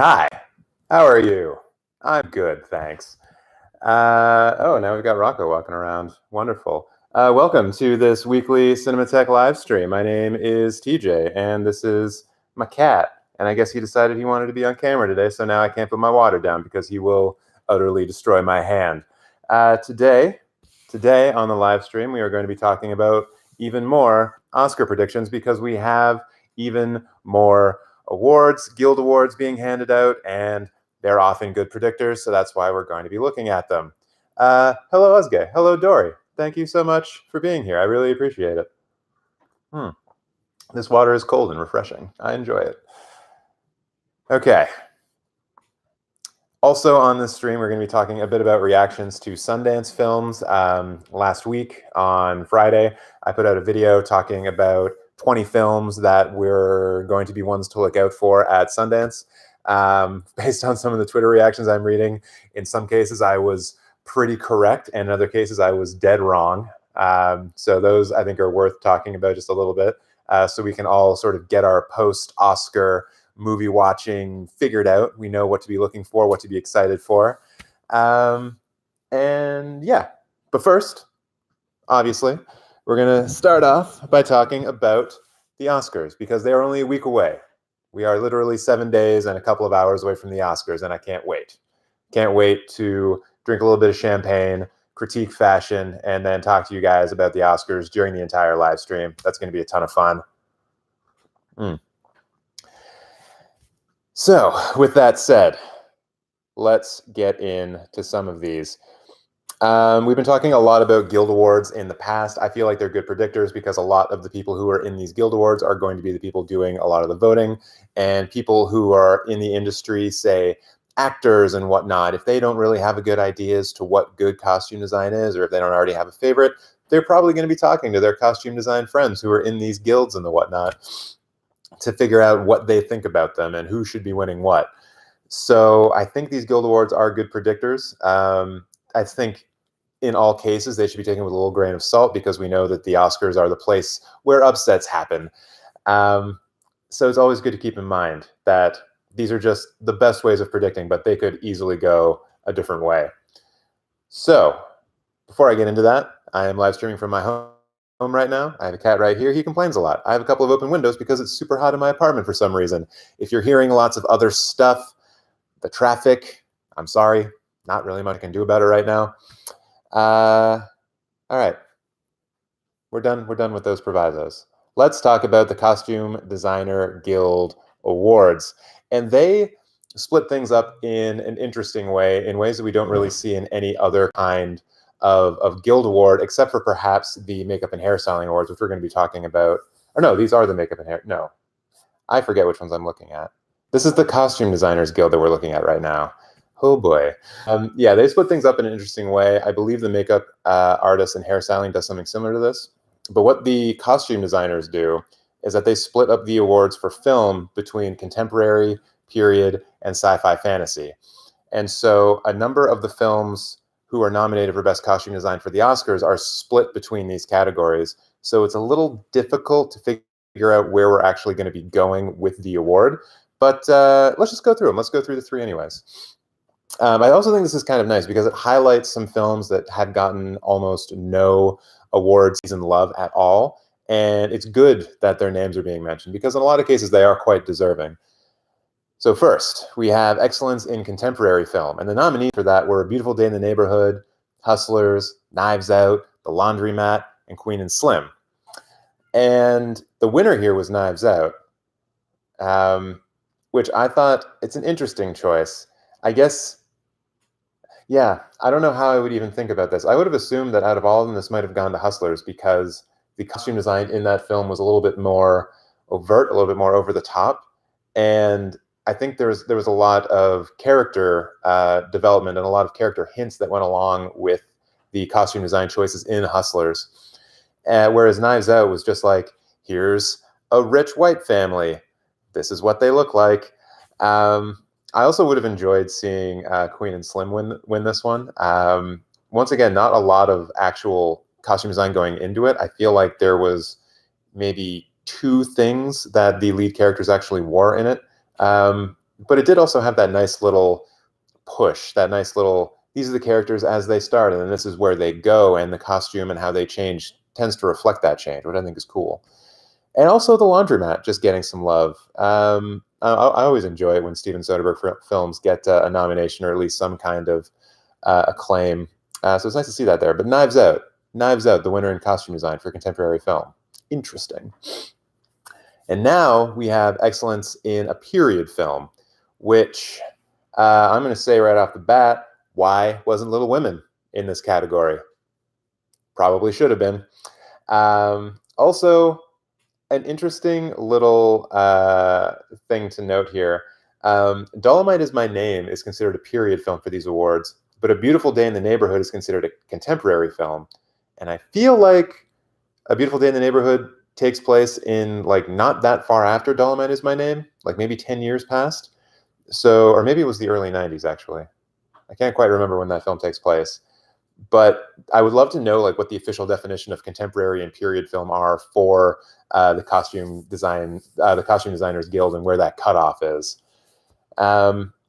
Hi, how are you? I'm good, thanks. Now we've got Rocco walking around. Wonderful. Welcome to this weekly Cinemateq live stream. My name is TJ, and this is my cat. And I guess he decided he wanted to be on camera today, so now I can't put my water down because he will utterly destroy my hand. Today on the live stream, we are going to be talking about even more Oscar predictions because we have even more awards, Guild Awards being handed out, and they're often good predictors, so that's why we're going to be looking at them. Hello, Özge. Hello, Dory. Thank you so much for being here. I really appreciate it. This water is cold and refreshing. I enjoy it. Okay. Also on this stream, we're going to be talking a bit about reactions to Sundance films. Last week on Friday, I put out a video talking about 20 films that were going to be ones to look out for at Sundance. Based on some of the Twitter reactions I'm reading, in some cases I was pretty correct, and in other cases I was dead wrong. So those I think are worth talking about just a little bit, so we can all sort of get our post-Oscar movie watching figured out. We know what to be looking for, what to be excited for. And yeah, but first, obviously, we're going to start off by talking about the Oscars because they are only a week away. We are literally 7 days and a couple of hours away from the Oscars, and I can't wait. Can't wait to drink a little bit of champagne, critique fashion, and then talk to you guys about the Oscars during the entire live stream. That's going to be a ton of fun. So, with that said, let's get into some of these. We've been talking a lot about Guild Awards in the past. I feel like they're good predictors because a lot of the people who are in these Guild Awards are going to be the people doing a lot of the voting, and people who are in the industry, say actors and whatnot, if they don't really have a good idea as to what good costume design is, or if they don't already have a favorite, they're probably going to be talking to their costume design friends who are in these guilds and the whatnot to figure out what they think about them and who should be winning what. So I think these Guild Awards are good predictors. I think in all cases, they should be taken with a little grain of salt because we know that the Oscars are the place where upsets happen. So it's always good to keep in mind that these are just the best ways of predicting, but they could easily go a different way. So before I get into that, I am live streaming from my home right now. I have a cat right here. He complains a lot. I have a couple of open windows because it's super hot in my apartment for some reason. If you're hearing lots of other stuff, the traffic, I'm sorry. Not really much I can do about it right now. All right. We're done with those provisos. Let's talk about the Costume Designer Guild Awards. And they split things up in an interesting way, in ways that we don't really see in any other kind of Guild Award, except for perhaps the Makeup and Hairstyling Awards, which we're going to be talking about. Or no, these are the Makeup and Hair. No, I forget which ones I'm looking at. This is the Costume Designers Guild that we're looking at right now. Oh boy. Yeah, they split things up in an interesting way. I believe the makeup artist and hairstyling does something similar to this. But what the costume designers do is that they split up the awards for film between contemporary, period, and sci-fi fantasy. And so a number of the films who are nominated for Best Costume Design for the Oscars are split between these categories. So it's a little difficult to figure out where we're actually going to be going with the award. But let's just go through them. Let's go through the three anyways. I also think this is kind of nice because it highlights some films that had gotten almost no award season love at all. And it's good that their names are being mentioned because in a lot of cases they are quite deserving. So first, we have Excellence in Contemporary Film. And the nominees for that were A Beautiful Day in the Neighborhood, Hustlers, Knives Out, The Laundromat, and Queen and Slim. And the winner here was Knives Out, which I thought it's an interesting choice. I guess, yeah, I don't know how I would even think about this. I would have assumed that out of all of them, this might have gone to Hustlers because the costume design in that film was a little bit more overt, a little bit more over the top. And I think there was a lot of character development and a lot of character hints that went along with the costume design choices in Hustlers. Whereas Knives Out was just like, here's a rich white family. This is what they look like. I also would have enjoyed seeing Queen and Slim win this one. Once again, not a lot of actual costume design going into it. I feel like there was maybe two things that the lead characters actually wore in it. but it did also have that nice little push, that nice little, these are the characters as they start, and then this is where they go, and the costume and how they change tends to reflect that change, which I think is cool. And also the laundromat just getting some love. I always enjoy it when Steven Soderbergh films get a nomination or at least some kind of acclaim. So it's nice to see that there. But Knives Out, the winner in costume design for contemporary film. Interesting. And now we have excellence in a period film, which I'm going to say right off the bat, why wasn't Little Women in this category? Probably should have been. Also, an interesting little thing to note here. Dolomite Is My Name is considered a period film for these awards, but A Beautiful Day in the Neighborhood is considered a contemporary film. And I feel like A Beautiful Day in the Neighborhood takes place in like not that far after Dolomite Is My Name, like maybe 10 years past. So, or maybe it was the early 90s, actually. I can't quite remember when that film takes place. But I would love to know like what the official definition of contemporary and period film are for the costume designers guild, and where that cutoff is.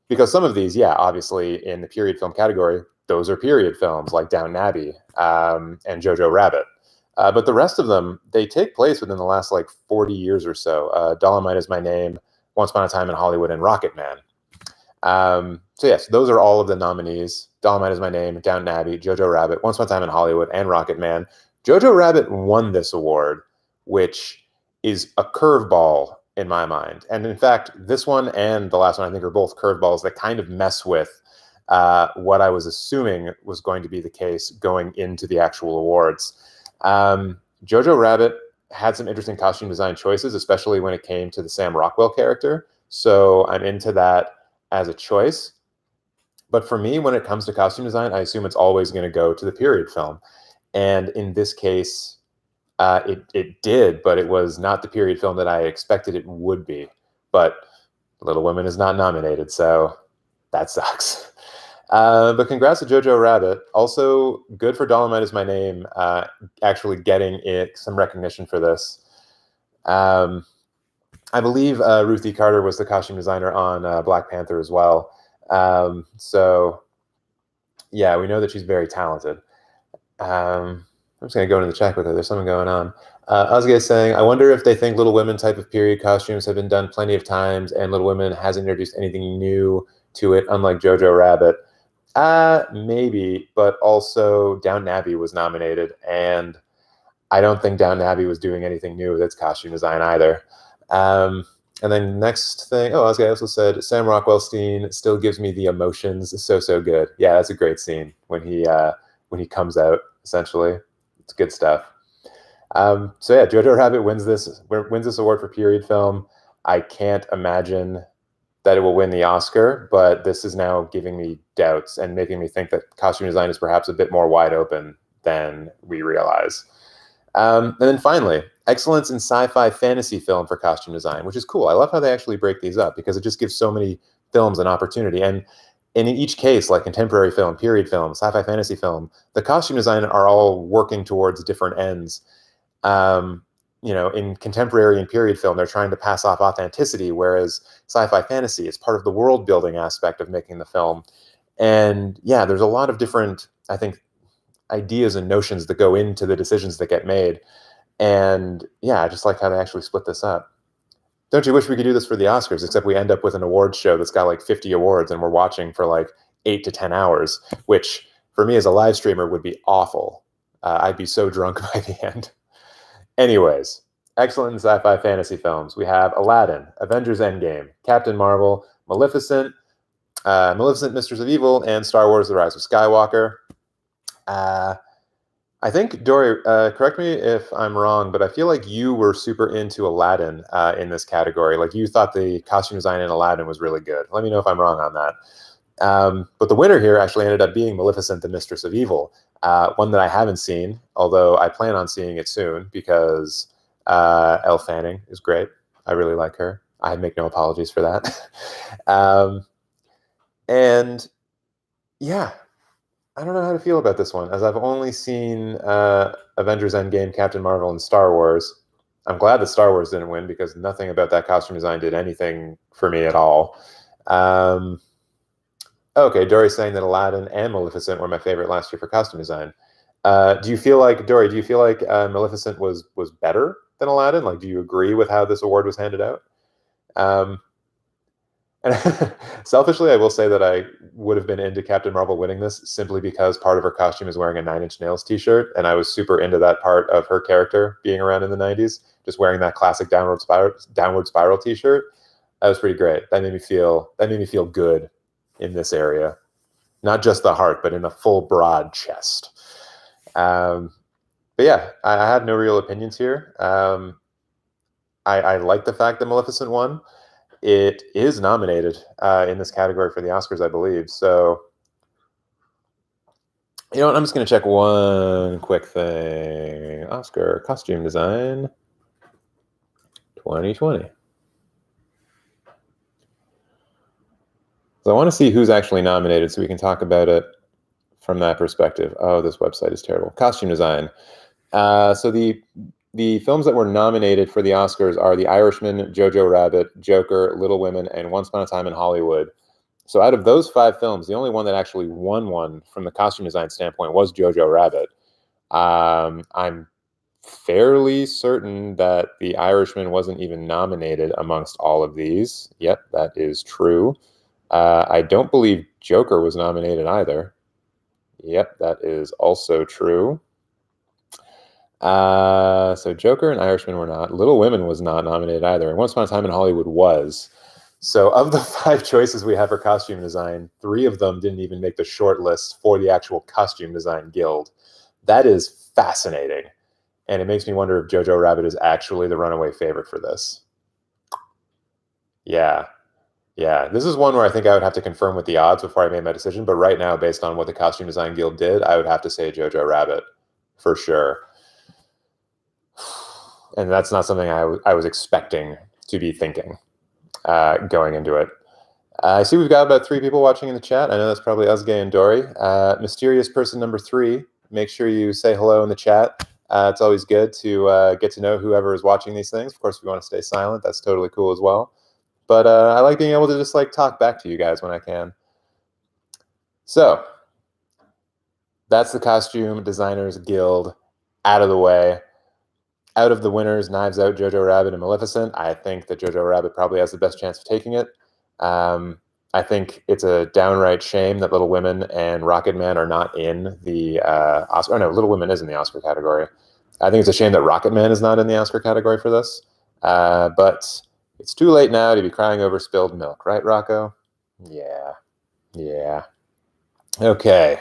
Because some of these, yeah, obviously in the period film category, those are period films like Downton Abbey and Jojo Rabbit. But the rest of them, they take place within the last like 40 years or so. Dolomite Is My Name, Once Upon a Time in Hollywood, and Rocket Man. So yes, those are all of the nominees. Dolomite Is My Name, Downton Abbey, Jojo Rabbit, Once Upon a Time in Hollywood, and Rocket Man. Jojo Rabbit won this award, which is a curveball in my mind. And in fact, this one and the last one, I think, are both curveballs that kind of mess with what I was assuming was going to be the case going into the actual awards. Jojo Rabbit had some interesting costume design choices, especially when it came to the Sam Rockwell character. So I'm into that as a choice. But for me, when it comes to costume design, I assume it's always going to go to the period film. And in this case, it did, but it was not the period film that I expected it would be. But Little Women is not nominated, so that sucks. But congrats to Jojo Rabbit. Also, good for Dolomite Is My Name, actually getting some recognition for this. I believe Ruthie Carter was the costume designer on Black Panther as well. So, yeah, we know that she's very talented. I'm just going to go into the chat quickly. There's something going on. Ozge is saying, I wonder if they think Little Women type of period costumes have been done plenty of times and Little Women hasn't introduced anything new to it, unlike Jojo Rabbit. Maybe, but also Downton Abbey was nominated, and I don't think Downton Abbey was doing anything new with its costume design either. And then next thing, Ozge also said, Sam Rockwell's scene still gives me the emotions. So good. Yeah, that's a great scene when he comes out, essentially. It's good stuff. So yeah, Jojo Rabbit wins this award for period film. I can't imagine that it will win the Oscar, but this is now giving me doubts and making me think that costume design is perhaps a bit more wide open than we realize. And then finally, excellence in sci-fi fantasy film for costume design, which is cool. I love how they actually break these up because it just gives so many films an opportunity. And in each case, like contemporary film, period film, sci-fi fantasy film, the costume design are all working towards different ends. In contemporary and period film, they're trying to pass off authenticity, whereas sci-fi fantasy is part of the world building aspect of making the film. And yeah, there's a lot of different, I think, ideas and notions that go into the decisions that get made. And yeah, I just like how they actually split this up. Don't you wish we could do this for the Oscars, except we end up with an awards show that's got like 50 awards and we're watching for like 8 to 10 hours, which for me as a live streamer would be awful. I'd be so drunk by the end. Anyways, excellent in sci-fi fantasy films. We have Aladdin, Avengers Endgame, Captain Marvel, Maleficent, Mistress of Evil, and Star Wars The Rise of Skywalker. I think, Dory, correct me if I'm wrong, but I feel like you were super into Aladdin in this category. Like you thought the costume design in Aladdin was really good. Let me know if I'm wrong on that. But the winner here actually ended up being Maleficent, the Mistress of Evil, one that I haven't seen, although I plan on seeing it soon because Elle Fanning is great. I really like her. I make no apologies for that. And yeah, I don't know how to feel about this one, as I've only seen Avengers Endgame, Captain Marvel, and Star Wars. I'm glad that Star Wars didn't win because nothing about that costume design did anything for me at all. Okay, Dory's saying that Aladdin and Maleficent were my favorite last year for costume design. Do you feel like, Dory, do you feel like Maleficent was better than Aladdin? Like, do you agree with how this award was handed out? Um, and selfishly, I will say that I would have been into Captain Marvel winning this simply because part of her costume is wearing a Nine Inch Nails t-shirt, and I was super into that part of her character being around in the 90s, just wearing that classic downward spiral t-shirt. That was pretty great. That made me feel good in this area. Not just the heart, but in a full broad chest. But yeah, I have no real opinions here. I like the fact that Maleficent won. It is nominated in this category for the Oscars, I believe. So, you know what? I'm just going to check one quick thing. Oscar costume design 2020. So I want to see who's actually nominated so we can talk about it from that perspective. Oh, this website is terrible. Costume design. So the films that were nominated for the Oscars are The Irishman, Jojo Rabbit, Joker, Little Women, and Once Upon a Time in Hollywood. So out of those 5 films, the only one that actually won one from the costume design standpoint was Jojo Rabbit. I'm fairly certain that The Irishman wasn't even nominated amongst all of these. Yep, that is true. I don't believe Joker was nominated either. Yep, that is also true. So Joker and Irishman were not. Little Women was not nominated either. And Once Upon a Time in Hollywood was. So of the 5 choices we have for costume design, 3 of them didn't even make the short list for the actual costume design guild. That is fascinating. And it makes me wonder if Jojo Rabbit is actually the runaway favorite for this. Yeah. Yeah. This is one where I think I would have to confirm with the odds before I made my decision. But right now, based on what the costume design guild did, I would have to say Jojo Rabbit for sure. And that's not something I was expecting to be thinking going into it. I see we've got about 3 people watching in the chat. I know that's probably Usgay and Dory. Mysterious person number 3, make sure you say hello in the chat. It's always good to get to know whoever is watching these things. Of course, if you want to stay silent, that's totally cool as well. But I like being able to just like talk back to you guys when I can. So that's the Costume Designers Guild out of the way. Out of the winners, Knives Out, Jojo Rabbit, and Maleficent, I think that Jojo Rabbit probably has the best chance of taking it. I think it's a downright shame that Little Women and Rocketman are not in the Oscar. Oh, no, Little Women is in the Oscar category. I think it's a shame that Rocketman is not in the Oscar category for this. But it's too late now to be crying over spilled milk, right, Rocco? Yeah. Yeah. Okay.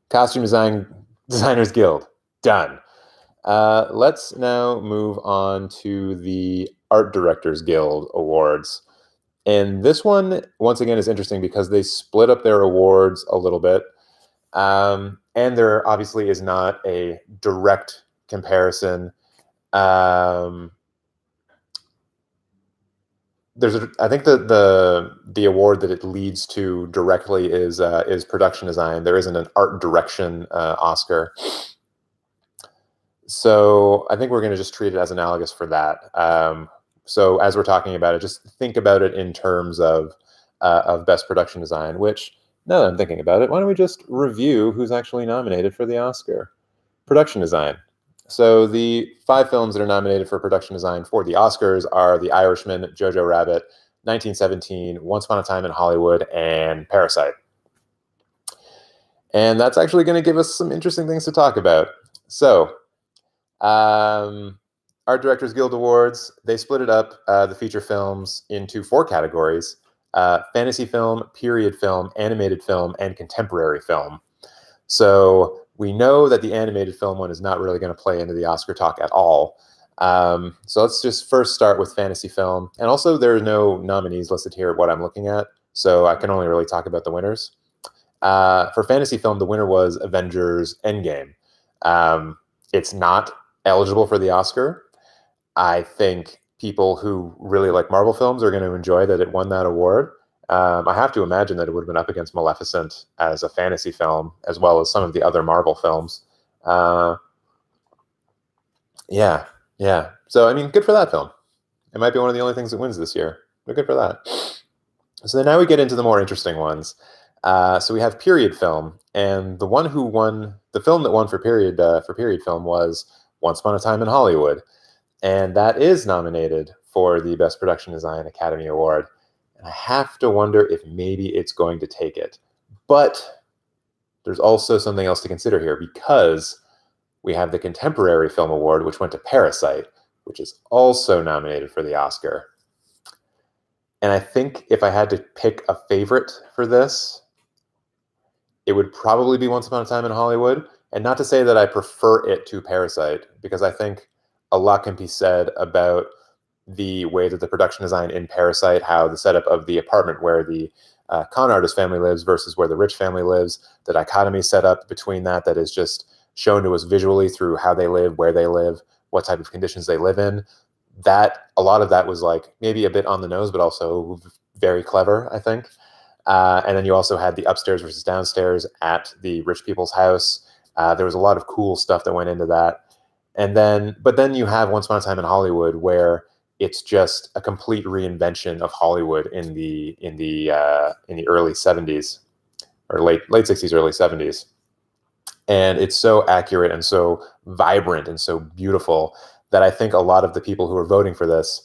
Costume Designers Guild. Done. Let's now move on to the Art Directors Guild Awards. And this one, once again, is interesting because they split up their awards a little bit. And there obviously is not a direct comparison. I think the award that it leads to directly is production design. There isn't an art direction Oscar. So I think we're going to just treat it as analogous for that. So as we're talking about it, just think about it in terms of best production design, which now that I'm thinking about it, why don't we just review who's actually nominated for the Oscar? Production design. So the 5 films that are nominated for production design for the Oscars are The Irishman, Jojo Rabbit, 1917, Once Upon a Time in Hollywood, and Parasite. And that's actually going to give us some interesting things to talk about. So Art Directors Guild Awards, they split it up, the feature films, into 4 categories: fantasy film, period film, animated film, and contemporary film. So we know that the animated film one is not really going to play into the Oscar talk at all. So let's just first start with fantasy film. And also there are no nominees listed here at what I'm looking at, so I can only really talk about the winners. For fantasy film, the winner was Avengers Endgame. It's not eligible for the Oscar. I think people who really like Marvel films are going to enjoy that it won that award. I have to imagine that it would have been up against Maleficent as a fantasy film, as well as some of the other Marvel films. Yeah. So, I mean, good for that film. It might be one of the only things that wins this year, but good for that. So then now we get into the more interesting ones. So we have period film, and the film that won for period film was Once Upon a Time in Hollywood, and that is nominated for the Best Production Design Academy Award. And I have to wonder if maybe it's going to take it. But there's also something else to consider here, because we have the Contemporary Film Award, which went to Parasite, which is also nominated for the Oscar. And I think if I had to pick a favorite for this, it would probably be Once Upon a Time in Hollywood. And not to say that I prefer it to Parasite, because I think a lot can be said about the way that the production design in Parasite, how the setup of the apartment where the con artist family lives versus where the rich family lives, the dichotomy set up between that is just shown to us visually through how they live, where they live, what type of conditions they live in. That a lot of that was like maybe a bit on the nose, but also very clever, I think. And then you also had the upstairs versus downstairs at the rich people's house. There was a lot of cool stuff that went into that. But then you have Once Upon a Time in Hollywood, where it's just a complete reinvention of Hollywood in the early 70s or late 60s, early 70s. And it's so accurate and so vibrant and so beautiful that I think a lot of the people who are voting for this,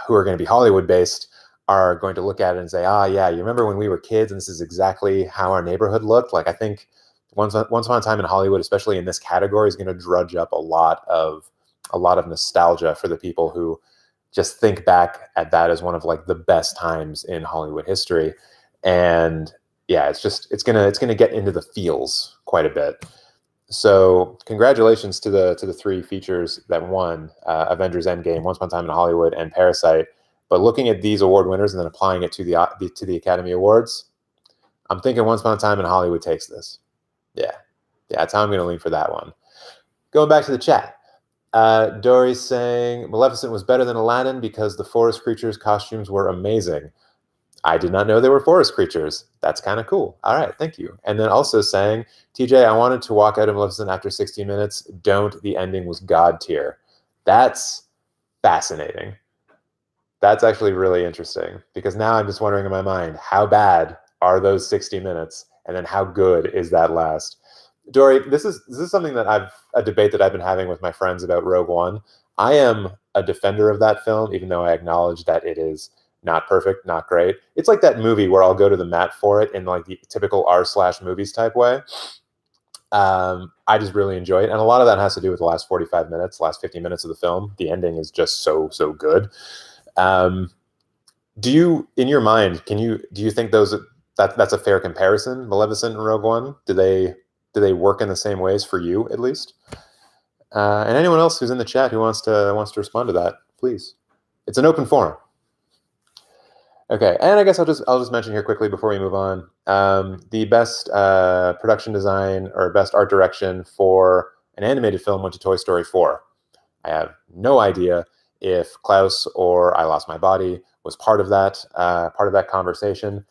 who are going to be Hollywood based, are going to look at it and say, yeah, you remember when we were kids and this is exactly how our neighborhood looked? Like, I think Once Upon a Time in Hollywood, especially in this category, is going to drudge up a lot of nostalgia for the people who just think back at that as one of like the best times in Hollywood history. And yeah, it's gonna get into the feels quite a bit. So congratulations to the three features that won: Avengers: Endgame, Once Upon a Time in Hollywood, and Parasite. But looking at these award winners and then applying it to the Academy Awards, I'm thinking Once Upon a Time in Hollywood takes this. Yeah, that's how I'm going to lean for that one. Going back to the chat, Dory's saying Maleficent was better than Aladdin because the forest creatures' costumes were amazing. I did not know they were forest creatures. That's kind of cool. All right, thank you. And then also saying, TJ, I wanted to walk out of Maleficent after 16 minutes. Don't. The ending was God tier. That's fascinating. That's actually really interesting, because now I'm just wondering in my mind, how bad are those 60 minutes? And then how good is that last? Dory, this is something that a debate that I've been having with my friends about Rogue One. I am a defender of that film, even though I acknowledge that it is not perfect, not great. It's like that movie where I'll go to the mat for it in like the typical r/movies type way. I just really enjoy it. And a lot of that has to do with the last 45 minutes, last 50 minutes of the film. The ending is just so good. Do you, in your mind, do you think that's a fair comparison, Maleficent and Rogue One? Do they work in the same ways for you, at least? And anyone else who's in the chat who wants to respond to that, please. It's an open forum. Okay, and I guess I'll just mention here quickly before we move on, the best production design or best art direction for an animated film went to Toy Story 4. I have no idea if Klaus or I Lost My Body was part of that conversation.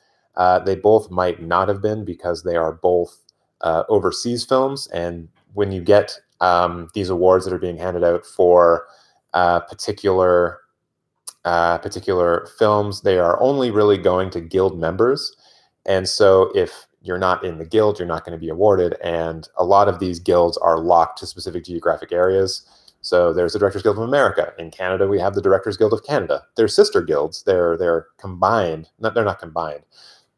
They both might not have been, because they are both overseas films, and when you get these awards that are being handed out for particular films, they are only really going to guild members. And so if you're not in the guild, you're not going to be awarded. And a lot of these guilds are locked to specific geographic areas. So there's the Directors Guild of America. In Canada, we have the Directors Guild of Canada. They're sister guilds. They're combined. They're not combined.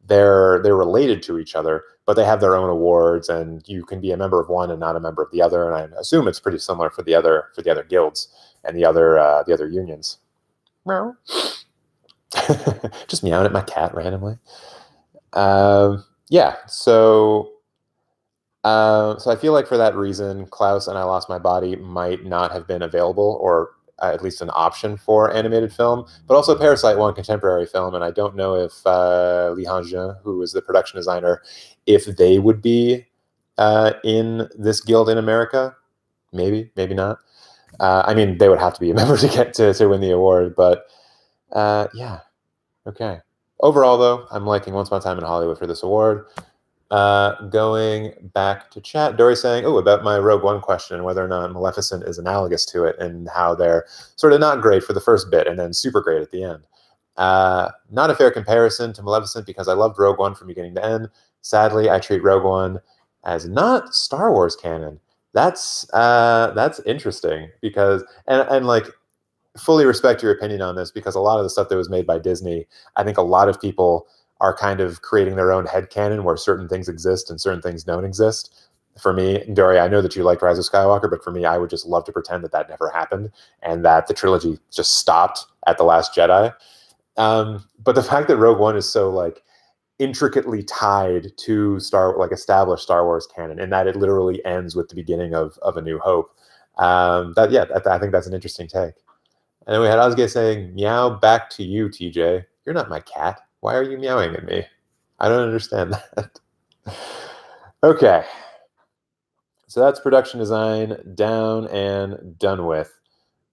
They're related to each other, but they have their own awards, and you can be a member of one and not a member of the other. And I assume it's pretty similar for the other guilds and the other unions. Meow. Just meowing at my cat randomly. Yeah, so I feel like for that reason, Klaus and I Lost My Body might not have been available, or at least an option for animated film. But also Parasite won contemporary film, and I don't know if Li Hanjun, who is the production designer, if they would be in this guild in America. Maybe not. I mean, they would have to be a member to get to win the award, but yeah, okay. Overall, though, I'm liking Once Upon a Time in Hollywood for this award. Going back to chat, Dory saying, about my Rogue One question, whether or not Maleficent is analogous to it, and how they're sort of not great for the first bit and then super great at the end. Not a fair comparison to Maleficent because I loved Rogue One from beginning to end. Sadly, I treat Rogue One as not Star Wars canon. That's interesting because and like fully respect your opinion on this because a lot of the stuff that was made by Disney, I think a lot of people are kind of creating their own headcanon where certain things exist and certain things don't exist. For me, Dory, I know that you liked Rise of Skywalker, but for me, I would just love to pretend that that never happened and that the trilogy just stopped at The Last Jedi. But the fact that Rogue One is so like intricately tied to established Star Wars canon, and that it literally ends with the beginning of A New Hope. I think that's an interesting take. And then we had Osge saying, "Meow back to you, TJ. You're not my cat. Why are you meowing at me? I don't understand that." Okay, so that's production design down and done with.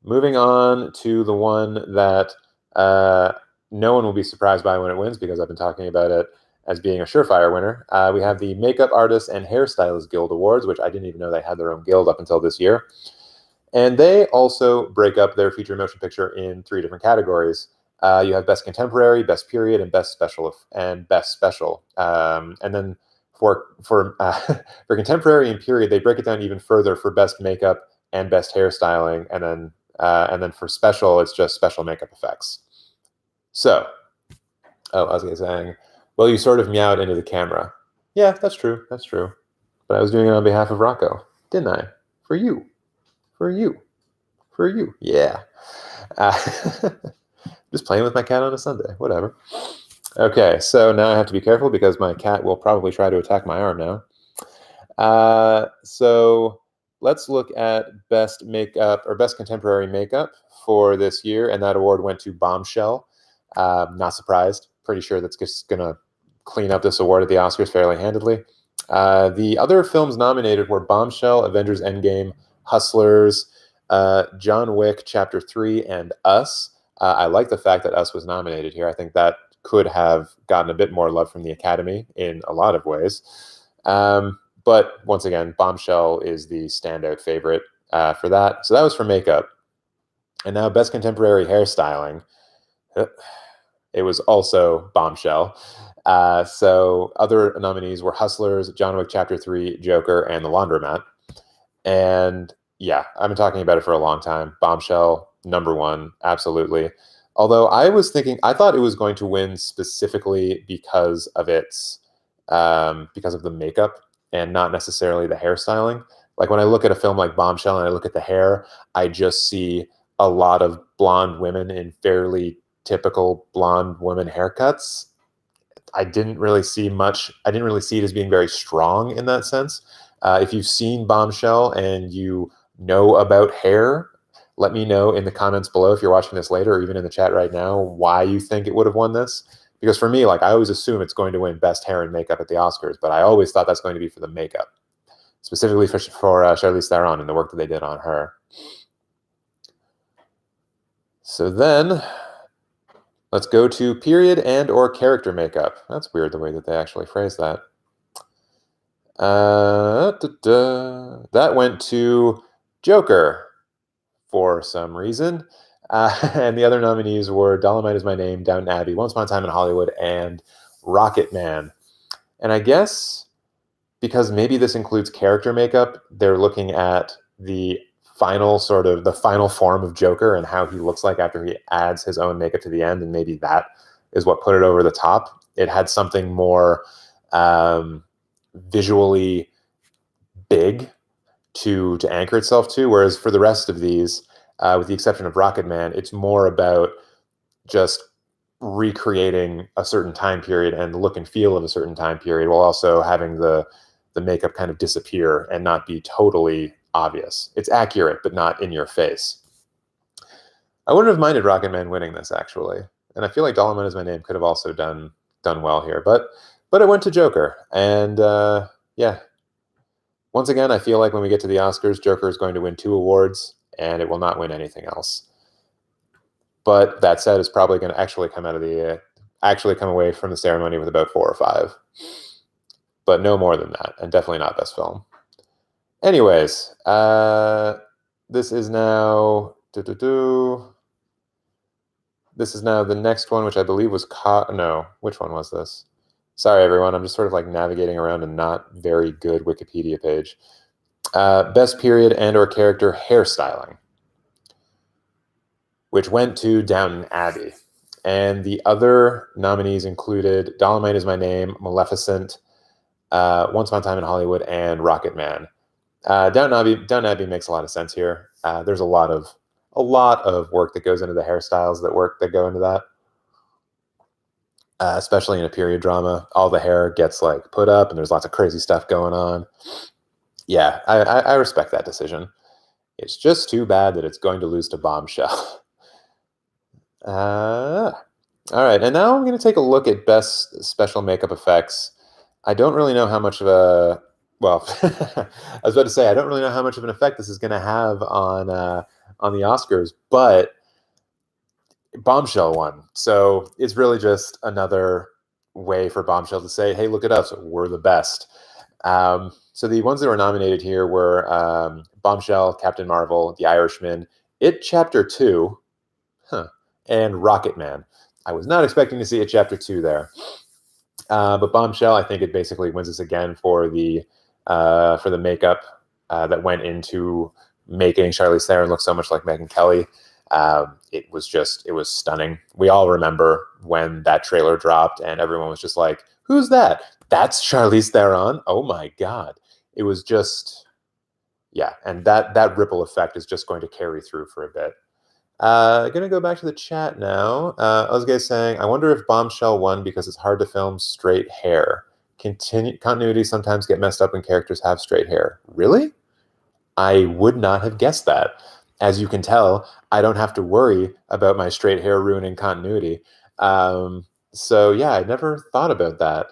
Moving on to the one that no one will be surprised by when it wins because I've been talking about it as being a surefire winner. We have the Makeup Artists and Hairstylists Guild Awards, which I didn't even know they had their own guild up until this year. And they also break up their feature motion picture in 3 different categories. You have Best Contemporary, Best Period, and Best Special. And then for for Contemporary and Period, they break it down even further for Best Makeup and Best Hairstyling, and then for Special, it's just Special Makeup Effects. So, I was saying, well, you sort of meowed into the camera. Yeah, that's true. That's true. But I was doing it on behalf of Rocco, didn't I? For you. For you. For you. Yeah. Just playing with my cat on a Sunday. Whatever. Okay, so now I have to be careful because my cat will probably try to attack my arm now. So let's look at Best Makeup or Best Contemporary Makeup for this year, and that award went to Bombshell. Not surprised. Pretty sure that's just going to clean up this award at the Oscars fairly handedly. The other films nominated were Bombshell, Avengers Endgame, Hustlers, John Wick Chapter 3, and Us. I like the fact that Us was nominated here. I think that could have gotten a bit more love from the Academy in a lot of ways. But once again, Bombshell is the standout favorite for that. So that was for makeup. And now Best Contemporary Hairstyling. It was also Bombshell. So other nominees were Hustlers, John Wick Chapter 3, Joker, and The Laundromat. And yeah, I've been talking about it for a long time. Bombshell, #1, absolutely. Although I thought it was going to win specifically because of the makeup and not necessarily the hairstyling. Like when I look at a film like Bombshell and I look at the hair, I just see a lot of blonde women in fairly typical blonde women haircuts. I didn't really see it as being very strong in that sense. If you've seen Bombshell and you know about hair, let me know in the comments below if you're watching this later or even in the chat right now why you think it would have won this. Because for me, like I always assume it's going to win Best Hair and Makeup at the Oscars, but I always thought that's going to be for the makeup, specifically for Charlize Theron and the work that they did on her. So then let's go to period and or character makeup. That's weird the way that they actually phrase that. That went to Joker for some reason. And the other nominees were Dolomite Is My Name, Downton Abbey, Once Upon a Time in Hollywood, and Rocket Man. And I guess because maybe this includes character makeup, they're looking at the final form of Joker and how he looks like after he adds his own makeup to the end, and maybe that is what put it over the top. It had something more visually big to anchor itself to, whereas for the rest of these, with the exception of Rocket Man, it's more about just recreating a certain time period and the look and feel of a certain time period while also having the makeup kind of disappear and not be totally obvious. It's accurate, but not in your face. I wouldn't have minded Rocket Man winning this, actually. And I feel like Dolomite Is My Name could have also done well here, but it went to Joker. And yeah, once again, I feel like when we get to the Oscars, Joker is going to win 2 awards, and it will not win anything else. But that said, it's probably going to actually come away from the ceremony with about 4 or 5. But no more than that, and definitely not Best Film. Anyways, this is now This is now the next one, which I believe was no. Which one was this? Sorry, everyone. I'm just sort of like navigating around a not very good Wikipedia page. Best period and/or character hairstyling, which went to Downton Abbey. And the other nominees included Dolomite Is My Name, Maleficent, Once Upon a Time in Hollywood, and Rocket Man. Downton Abbey makes a lot of sense here. There's a lot of work that goes into the hairstyles that go into that. Especially in a period drama, all the hair gets like put up, and there's lots of crazy stuff going on. Yeah, I respect that decision. It's just too bad that it's going to lose to Bombshell. All right, and now I'm going to take a look at best special makeup effects. I don't really know how much of a well, I was about to say I don't really know how much of an effect this is going to have on the Oscars, but Bombshell won, so it's really just another way for Bombshell to say, "Hey, look at us, we're the best." So the ones that were nominated here were Bombshell, Captain Marvel, The Irishman, It Chapter 2, and Rocket Man. I was not expecting to see It Chapter 2 there. But Bombshell, I think it basically wins us again for the makeup that went into making Charlize Theron look so much like Megyn Kelly. It was stunning. We all remember when that trailer dropped and everyone was just like, "Who's that? That's Charlize Theron. Oh my God." It was just, yeah. And that ripple effect is just going to carry through for a bit. Gonna go back to the chat now. Ozge saying, "I wonder if Bombshell won because it's hard to film straight hair. Continuity sometimes get messed up when characters have straight hair." Really? I would not have guessed that. As you can tell, I don't have to worry about my straight hair ruining continuity. So yeah, I never thought about that.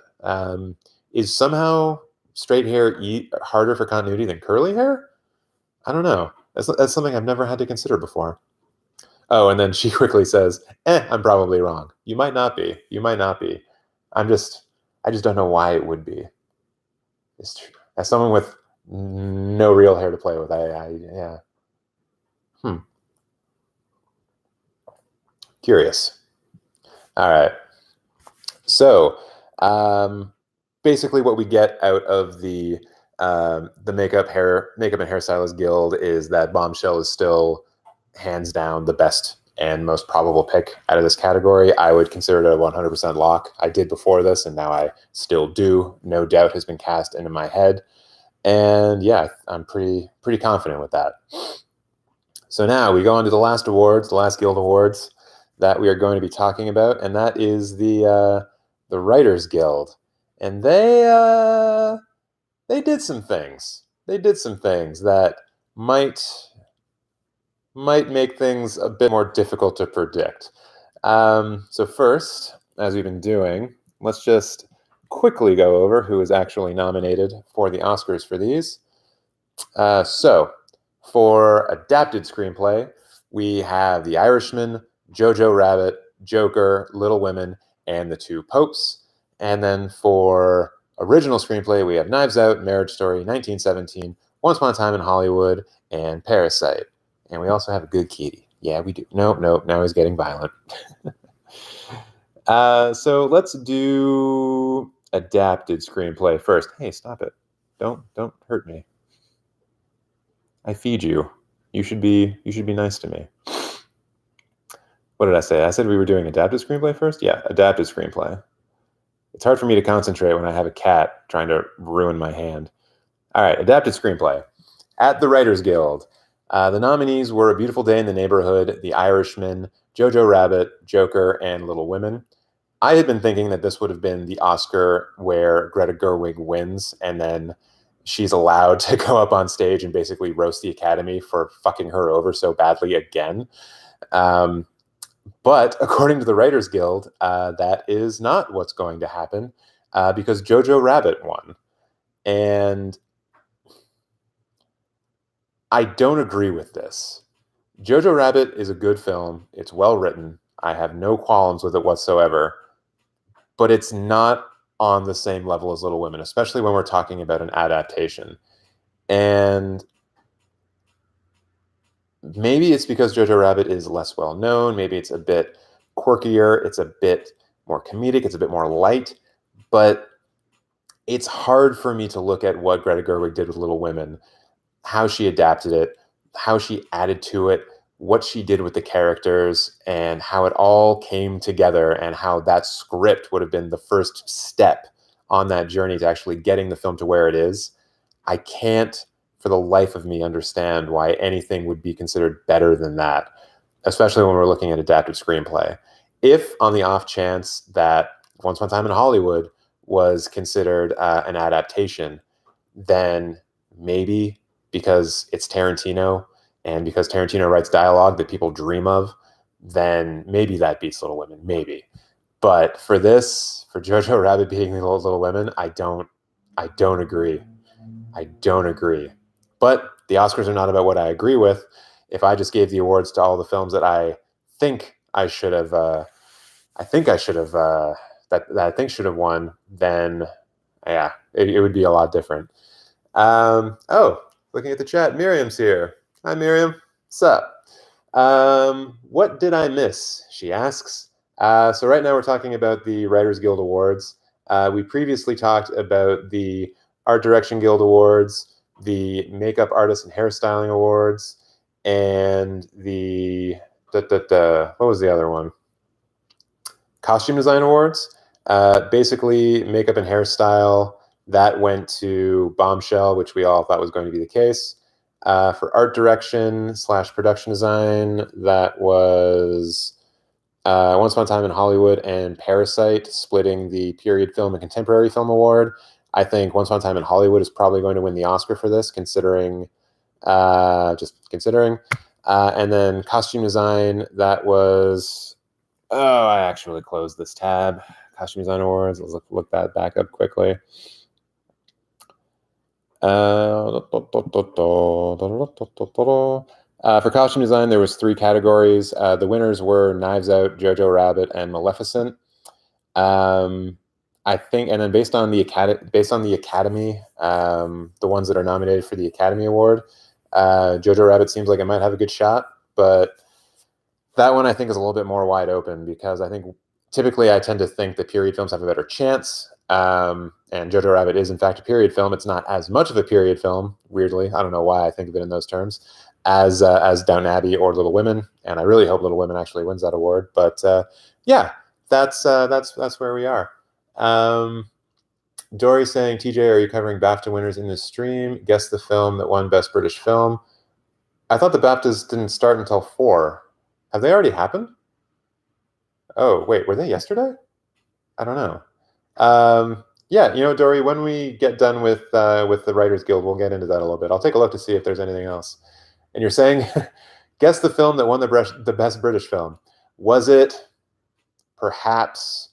Is somehow straight hair harder for continuity than curly hair? I don't know. That's something I've never had to consider before. Oh, and then she quickly says, I'm probably wrong. You might not be. You might not be. I just don't know why it would be. It's true. As someone with no real hair to play with, yeah. Curious. All right. So, basically what we get out of the Makeup and Hairstylist Guild is that Bombshell is still hands down the best and most probable pick out of this category. I would consider it a 100% lock. I did before this, and now I still do. No doubt has been cast into my head. And yeah, I'm pretty confident with that. So now we go on to the last awards, the last Guild Awards that we are going to be talking about, and that is the Writers Guild. And they did some things. They did some things that might make things a bit more difficult to predict. So first, as we've been doing, let's just quickly go over who is actually nominated for the Oscars for these. So for adapted screenplay, we have The Irishman, Jojo Rabbit, Joker, Little Women, and The Two Popes. And then for original screenplay, we have Knives Out, Marriage Story, 1917, Once Upon a Time in Hollywood, and Parasite. And we also have a good kitty. Yeah, we do. Nope, now he's getting violent. So let's do adapted screenplay first. Hey, stop it. Don't hurt me. I feed you. You should be nice to me. What did I say? I said we were doing adapted screenplay first? Yeah, adapted screenplay. It's hard for me to concentrate when I have a cat trying to ruin my hand. All right, adapted screenplay. At the Writers Guild, the nominees were A Beautiful Day in the Neighborhood, The Irishman, Jojo Rabbit, Joker, and Little Women. I had been thinking that this would have been the Oscar where Greta Gerwig wins, and then she's allowed to go up on stage and basically roast the Academy for fucking her over so badly again. But according to the Writers Guild, that is not what's going to happen because Jojo Rabbit won. And I don't agree with this. Jojo Rabbit is a good film. It's well written. I have no qualms with it whatsoever. But it's not on the same level as Little Women, especially when we're talking about an adaptation. And maybe it's because Jojo Rabbit is less well known. Maybe it's a bit quirkier. It's a bit more comedic. It's a bit more light. But it's hard for me to look at what Greta Gerwig did with Little Women, how she adapted it, how she added to it, what she did with the characters, and how it all came together, and how that script would have been the first step on that journey to actually getting the film to where it is. I can't, for the life of me, understand why anything would be considered better than that, especially when we're looking at adapted screenplay. If on the off chance that Once Upon a Time in Hollywood was considered an adaptation, then maybe because it's Tarantino and because Tarantino writes dialogue that people dream of, then maybe that beats Little Women, maybe. But for this, for Jojo Rabbit beating Little Women, I don't agree. I don't agree. But the Oscars are not about what I agree with. If I just gave the awards to all the films that I think I should have, that I think should have won, then yeah, it would be a lot different. Oh, looking at the chat, Miriam's here. Hi, Miriam. What's up? What did I miss? She asks. So right now we're talking about the Writers Guild Awards. We previously talked about the Art Direction Guild Awards, the Makeup Artist and Hairstyling Awards, and the what was the other one? Costume Design Awards. Basically, makeup and hairstyle, that went to Bombshell, which we all thought was going to be the case. For art direction / production design, that was Once Upon a Time in Hollywood and Parasite, splitting the period film and contemporary film award. I think Once Upon a Time in Hollywood is probably going to win the Oscar for this, considering. And then costume design, that was. Oh, I actually closed this tab. Costume Design Awards. Let's look that back up quickly. For costume design, there was 3 categories. The winners were Knives Out, Jojo Rabbit, and Maleficent. I think, and then based on the Academy, the ones that are nominated for the Academy Award, Jojo Rabbit seems like it might have a good shot, but that one I think is a little bit more wide open, because I think typically I tend to think that period films have a better chance. And Jojo Rabbit is in fact a period film. It's not as much of a period film, weirdly. I don't know why I think of it in those terms, as Downton Abbey or Little Women. And I really hope Little Women actually wins that award. But yeah, that's where we are. Dory saying, TJ, are you covering BAFTA winners in this stream? Guess the film that won Best British Film. I thought the BAFTAs didn't start until 4. Have they already happened? Oh, wait, were they yesterday? I don't know. Yeah, Dory, when we get done with the Writers Guild, we'll get into that a little bit. I'll take a look to see if there's anything else. And you're saying, guess the film that won the Best British Film. Was it perhaps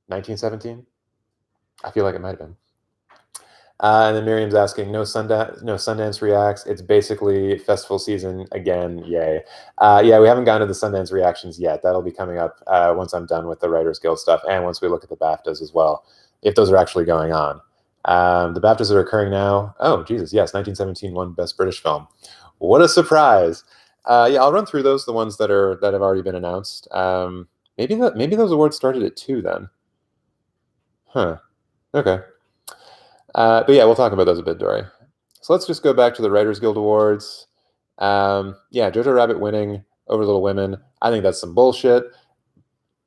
1917? I feel like it might have been. And then Miriam's asking, no Sundance reacts. It's basically festival season again. Yay. Yeah, we haven't gotten to the Sundance reactions yet. That'll be coming up once I'm done with the Writers Guild stuff, and once we look at the BAFTAs as well, if those are actually going on. The BAFTAs are occurring now. Oh, Jesus, yes, 1917 won Best British Film. What a surprise. Yeah, I'll run through those, the ones that have already been announced. Maybe those awards started at 2 then. Huh. Okay. But yeah, we'll talk about those a bit, Dory. So let's just go back to the Writers Guild Awards. Yeah, Jojo Rabbit winning over Little Women. I think that's some bullshit.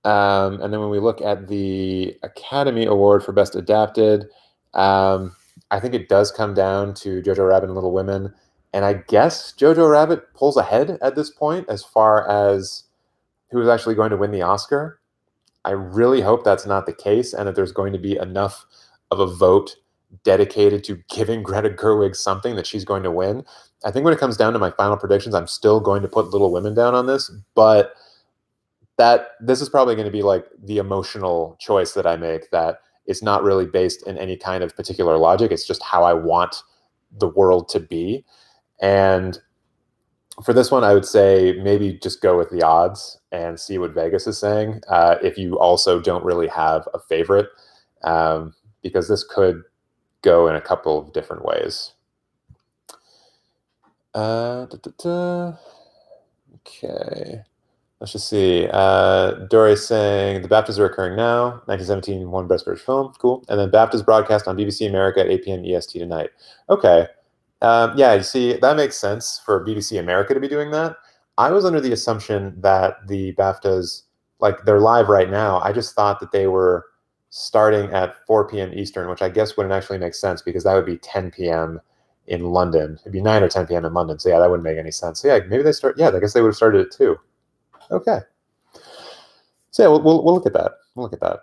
And then when we look at the Academy Award for Best Adapted, I think it does come down to Jojo Rabbit and Little Women. And I guess Jojo Rabbit pulls ahead at this point as far as who is actually going to win the Oscar. I really hope that's not the case, and that there's going to be enough of a vote dedicated to giving Greta Gerwig something that she's going to win. I think when it comes down to my final predictions, I'm still going to put Little Women down on this, but this is probably going to be like the emotional choice that I make, that it's not really based in any kind of particular logic. It's just how I want the world to be. And for this one, I would say maybe just go with the odds and see what Vegas is saying, if you also don't really have a favorite, because this could go in a couple of different ways. Okay. Let's just see. Dory's saying the BAFTAs are occurring now. 1917 won Best British Film. Cool. And then BAFTAs broadcast on BBC America at 8 p.m. EST tonight. Okay. Yeah, you see, that makes sense for BBC America to be doing that. I was under the assumption that the BAFTAs, like they're live right now. I just thought that they were starting at 4 p.m. Eastern, which I guess wouldn't actually make sense because that would be 10 p.m. in London. It'd be 9 or 10 p.m. in London. So yeah, that wouldn't make any sense. So yeah, maybe they start. Yeah, I guess they would have started at 2. Okay. So yeah, we'll look at that. We'll look at that.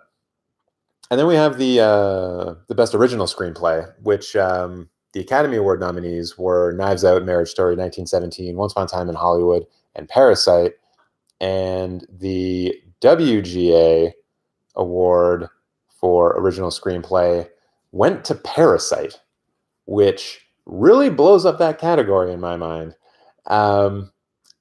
And then we have the best original screenplay, which the Academy Award nominees were Knives Out, Marriage Story, 1917, Once Upon a Time in Hollywood, and Parasite. And the WGA award for original screenplay went to Parasite, which really blows up that category in my mind.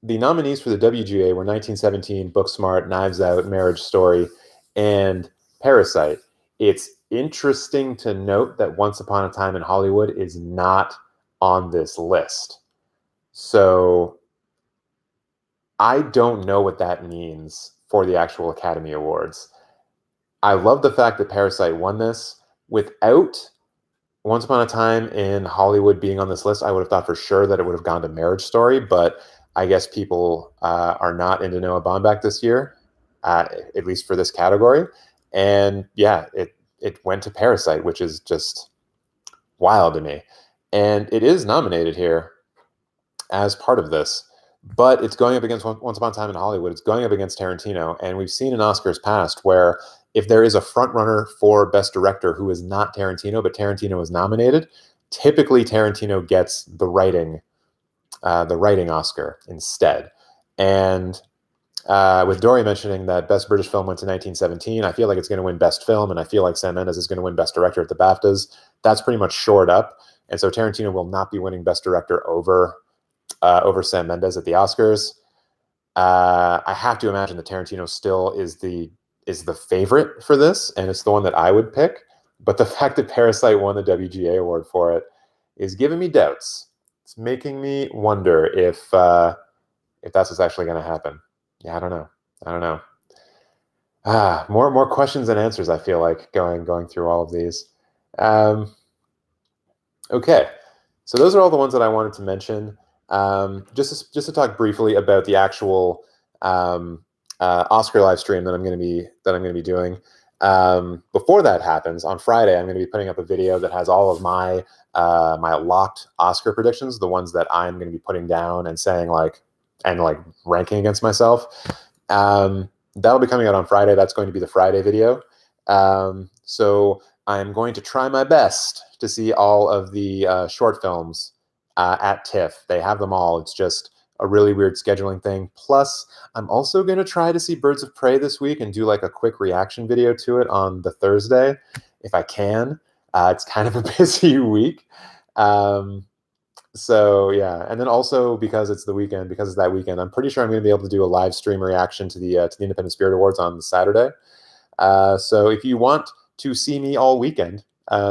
The nominees for the WGA were 1917, Booksmart, Knives Out, Marriage Story, and Parasite. It's interesting to note that Once Upon a Time in Hollywood is not on this list. So I don't know what that means for the actual Academy Awards. I love the fact that Parasite won this. Without Once Upon a Time in Hollywood being on this list, I would have thought for sure that it would have gone to Marriage Story, but I guess people are not into Noah Baumbach this year, at least for this category. And yeah, it went to Parasite, which is just wild to me. And it is nominated here as part of this, but it's going up against Once Upon a Time in Hollywood. It's going up against Tarantino. And we've seen in Oscars past where if there is a frontrunner for Best Director who is not Tarantino, but Tarantino is nominated, typically Tarantino gets the writing Oscar instead. And with Dory mentioning that Best British Film went to 1917, I feel like it's going to win Best Film, and I feel like Sam Mendes is going to win Best Director at the BAFTAs. That's pretty much shored up, and so Tarantino will not be winning Best Director over Sam Mendes at the Oscars. I have to imagine that Tarantino still is the favorite for this, and it's the one that I would pick. But the fact that Parasite won the WGA award for it is giving me doubts. It's making me wonder if that's what's actually going to happen. Yeah, I don't know. More questions than answers. I feel like going through all of these. Okay, so those are all the ones that I wanted to mention. Just to talk briefly about the actual Oscar live stream that I'm going to be doing. Before that happens, on Friday, I'm going to be putting up a video that has all of my locked Oscar predictions, the ones that I'm going to be putting down and saying and ranking against myself. That'll be coming out on Friday. That's going to be the Friday video. So I'm going to try my best to see all of the short films at TIFF. They have them all. It's just a really weird scheduling thing. Plus, I'm also going to try to see Birds of Prey this week and do a quick reaction video to it on the Thursday, if I can. It's kind of a busy week. So yeah, and then also because it's the weekend, because it's that weekend, I'm pretty sure I'm going to be able to do a live stream reaction to the Independent Spirit Awards on Saturday. So if you want to see me all weekend,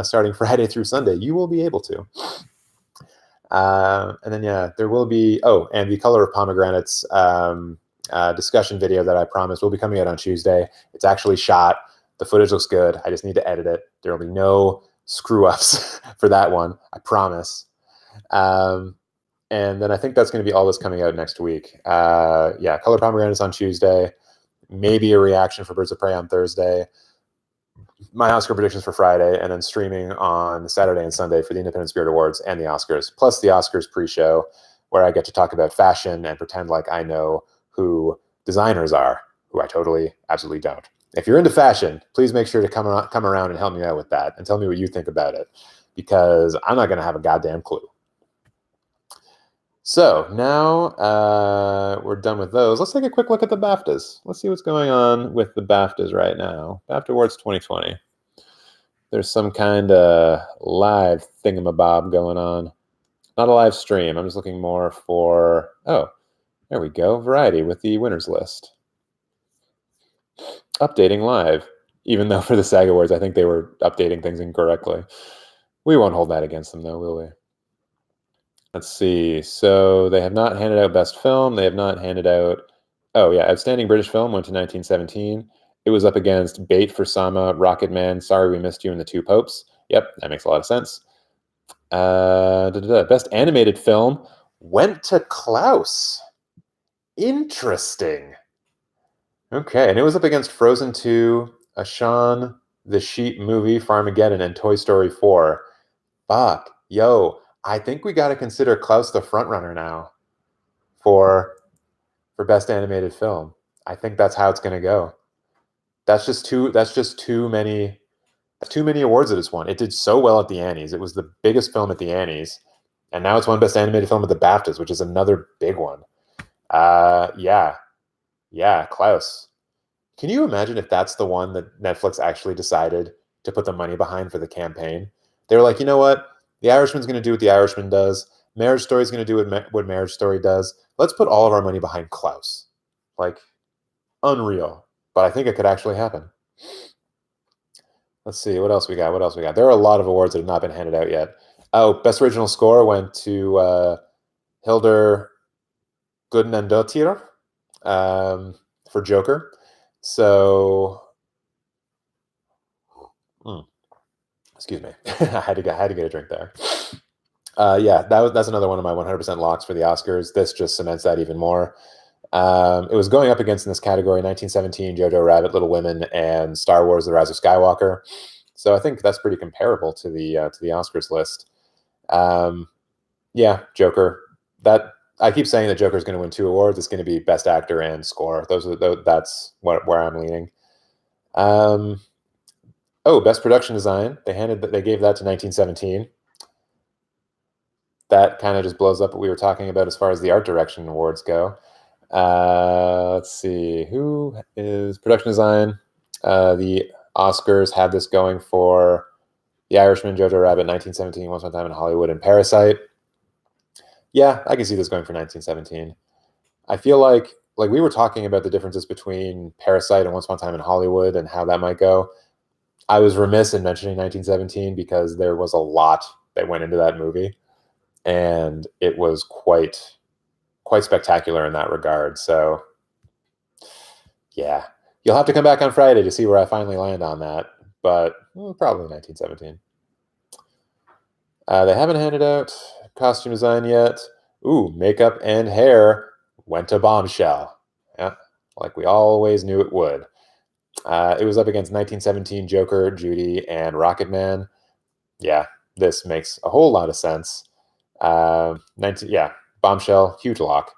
starting Friday through Sunday, you will be able to. And then yeah, there will be and the Color of Pomegranates discussion video that I promised will be coming out on Tuesday. It's actually shot. The footage looks good. I just need to edit it. There will be no screw ups for that one. I promise. And then I think that's going to be all that's coming out next week. Yeah, Color Pomegranates on Tuesday, maybe a reaction for Birds of Prey on Thursday, my Oscar predictions for Friday, and then streaming on Saturday and Sunday for the Independent Spirit Awards and the Oscars, plus the Oscars pre-show, where I get to talk about fashion and pretend like I know who designers are, who I totally, absolutely don't. If you're into fashion, please make sure to come around and help me out with that and tell me what you think about it, because I'm not going to have a goddamn clue. So now we're done with those. Let's take a quick look at the BAFTAs. Let's see what's going on with the BAFTAs right now. BAFTA Awards 2020. There's some kind of live thingamabob going on. Not a live stream. I'm just looking more for, there we go, Variety with the winners list. Updating live, even though for the SAG Awards, I think they were updating things incorrectly. We won't hold that against them, though, will we? Let's see. So they have not handed out Best Film. They have not handed out Oh yeah, outstanding British film went to 1917. It was up against Bait for Sama, Rocket Man, Sorry We Missed You, and The Two Popes. Yep, that makes a lot of sense. Best animated film went to Klaus. Interesting. Okay, and it was up against Frozen 2, a Shaun the Sheep movie, Farmageddon, and Toy Story 4. Fuck. Yo, I think we got to consider Klaus the frontrunner now for best animated film. I think that's how it's going to go. That's just too many awards that it's won. It did so well at the Annies. It was the biggest film at the Annies, and now it's won best animated film at the BAFTAs, which is another big one. Yeah, Klaus. Can you imagine if that's the one that Netflix actually decided to put the money behind for the campaign? They were like, you know what? The Irishman's going to do what The Irishman does. Marriage Story's going to do what Marriage Story does. Let's put all of our money behind Klaus. Like, unreal. But I think it could actually happen. Let's see, what else we got? There are a lot of awards that have not been handed out yet. Oh, Best Original Score went to Hildur Gudnadottir for Joker. So, excuse me, I had to get a drink there. Yeah, that's another one of my 100% locks for the Oscars. This just cements that even more. It was going up against in this category 1917, Jojo Rabbit, Little Women, and Star Wars: The Rise of Skywalker. So I think that's pretty comparable to the Oscars list. Yeah, Joker. That I keep saying that Joker's going to win 2 awards. It's going to be Best Actor and Score. That's where I'm leaning. Best Production Design. They gave that to 1917. That kind of just blows up what we were talking about as far as the art direction awards go. Let's see, who is production design? The Oscars had this going for The Irishman, Jojo Rabbit, 1917, Once Upon a Time in Hollywood, and Parasite. Yeah, I can see this going for 1917. I feel like we were talking about the differences between Parasite and Once Upon a Time in Hollywood and how that might go. I was remiss in mentioning 1917 because there was a lot that went into that movie, and it was quite spectacular in that regard. So, yeah, you'll have to come back on Friday to see where I finally land on that, but probably 1917. They haven't handed out costume design yet. Ooh, makeup and hair went to Bombshell. Yeah, like we always knew it would. It was up against 1917, Joker, Judy, and Rocketman. Yeah, this makes a whole lot of sense. Bombshell, huge lock.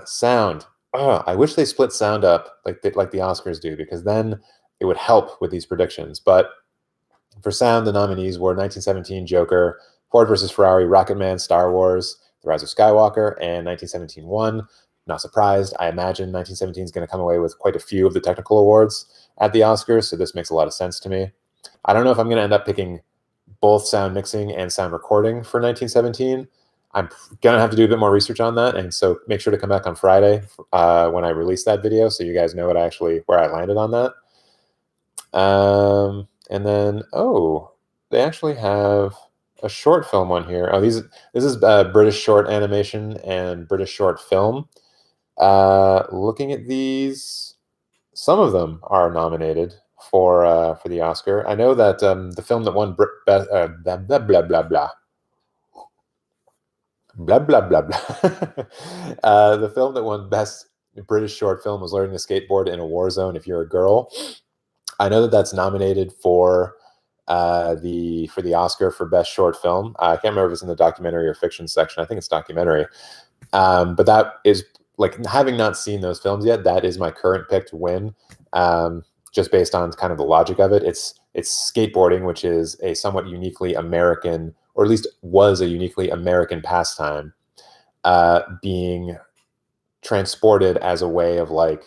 Sound. I wish they split sound up like the Oscars do, because then it would help with these predictions. But for sound, the nominees were 1917 Joker, Ford versus Ferrari, Rocketman, Star Wars, The Rise of Skywalker, and 1917 won. Not surprised. I imagine 1917 is going to come away with quite a few of the technical awards at the Oscars, so this makes a lot of sense to me. I don't know if I'm going to end up picking both sound mixing and sound recording for 1917. I'm going to have to do a bit more research on that, and so make sure to come back on Friday when I release that video so you guys know where I landed on that. And then, they actually have a short film one here. This is British short animation and British short film. Looking at these, some of them are nominated for the Oscar. I know that the film that won the film that won Best British Short Film was Learning to Skateboard in a War Zone If You're a Girl. I know that that's nominated for the Oscar for Best Short Film. I can't remember if it's in the documentary or fiction section. I think it's documentary. But that is, like, having not seen those films yet, that is my current pick to win. Just based on kind of the logic of it. It's skateboarding, which is a somewhat uniquely American, or at least was a uniquely American pastime, being transported as a way of, like,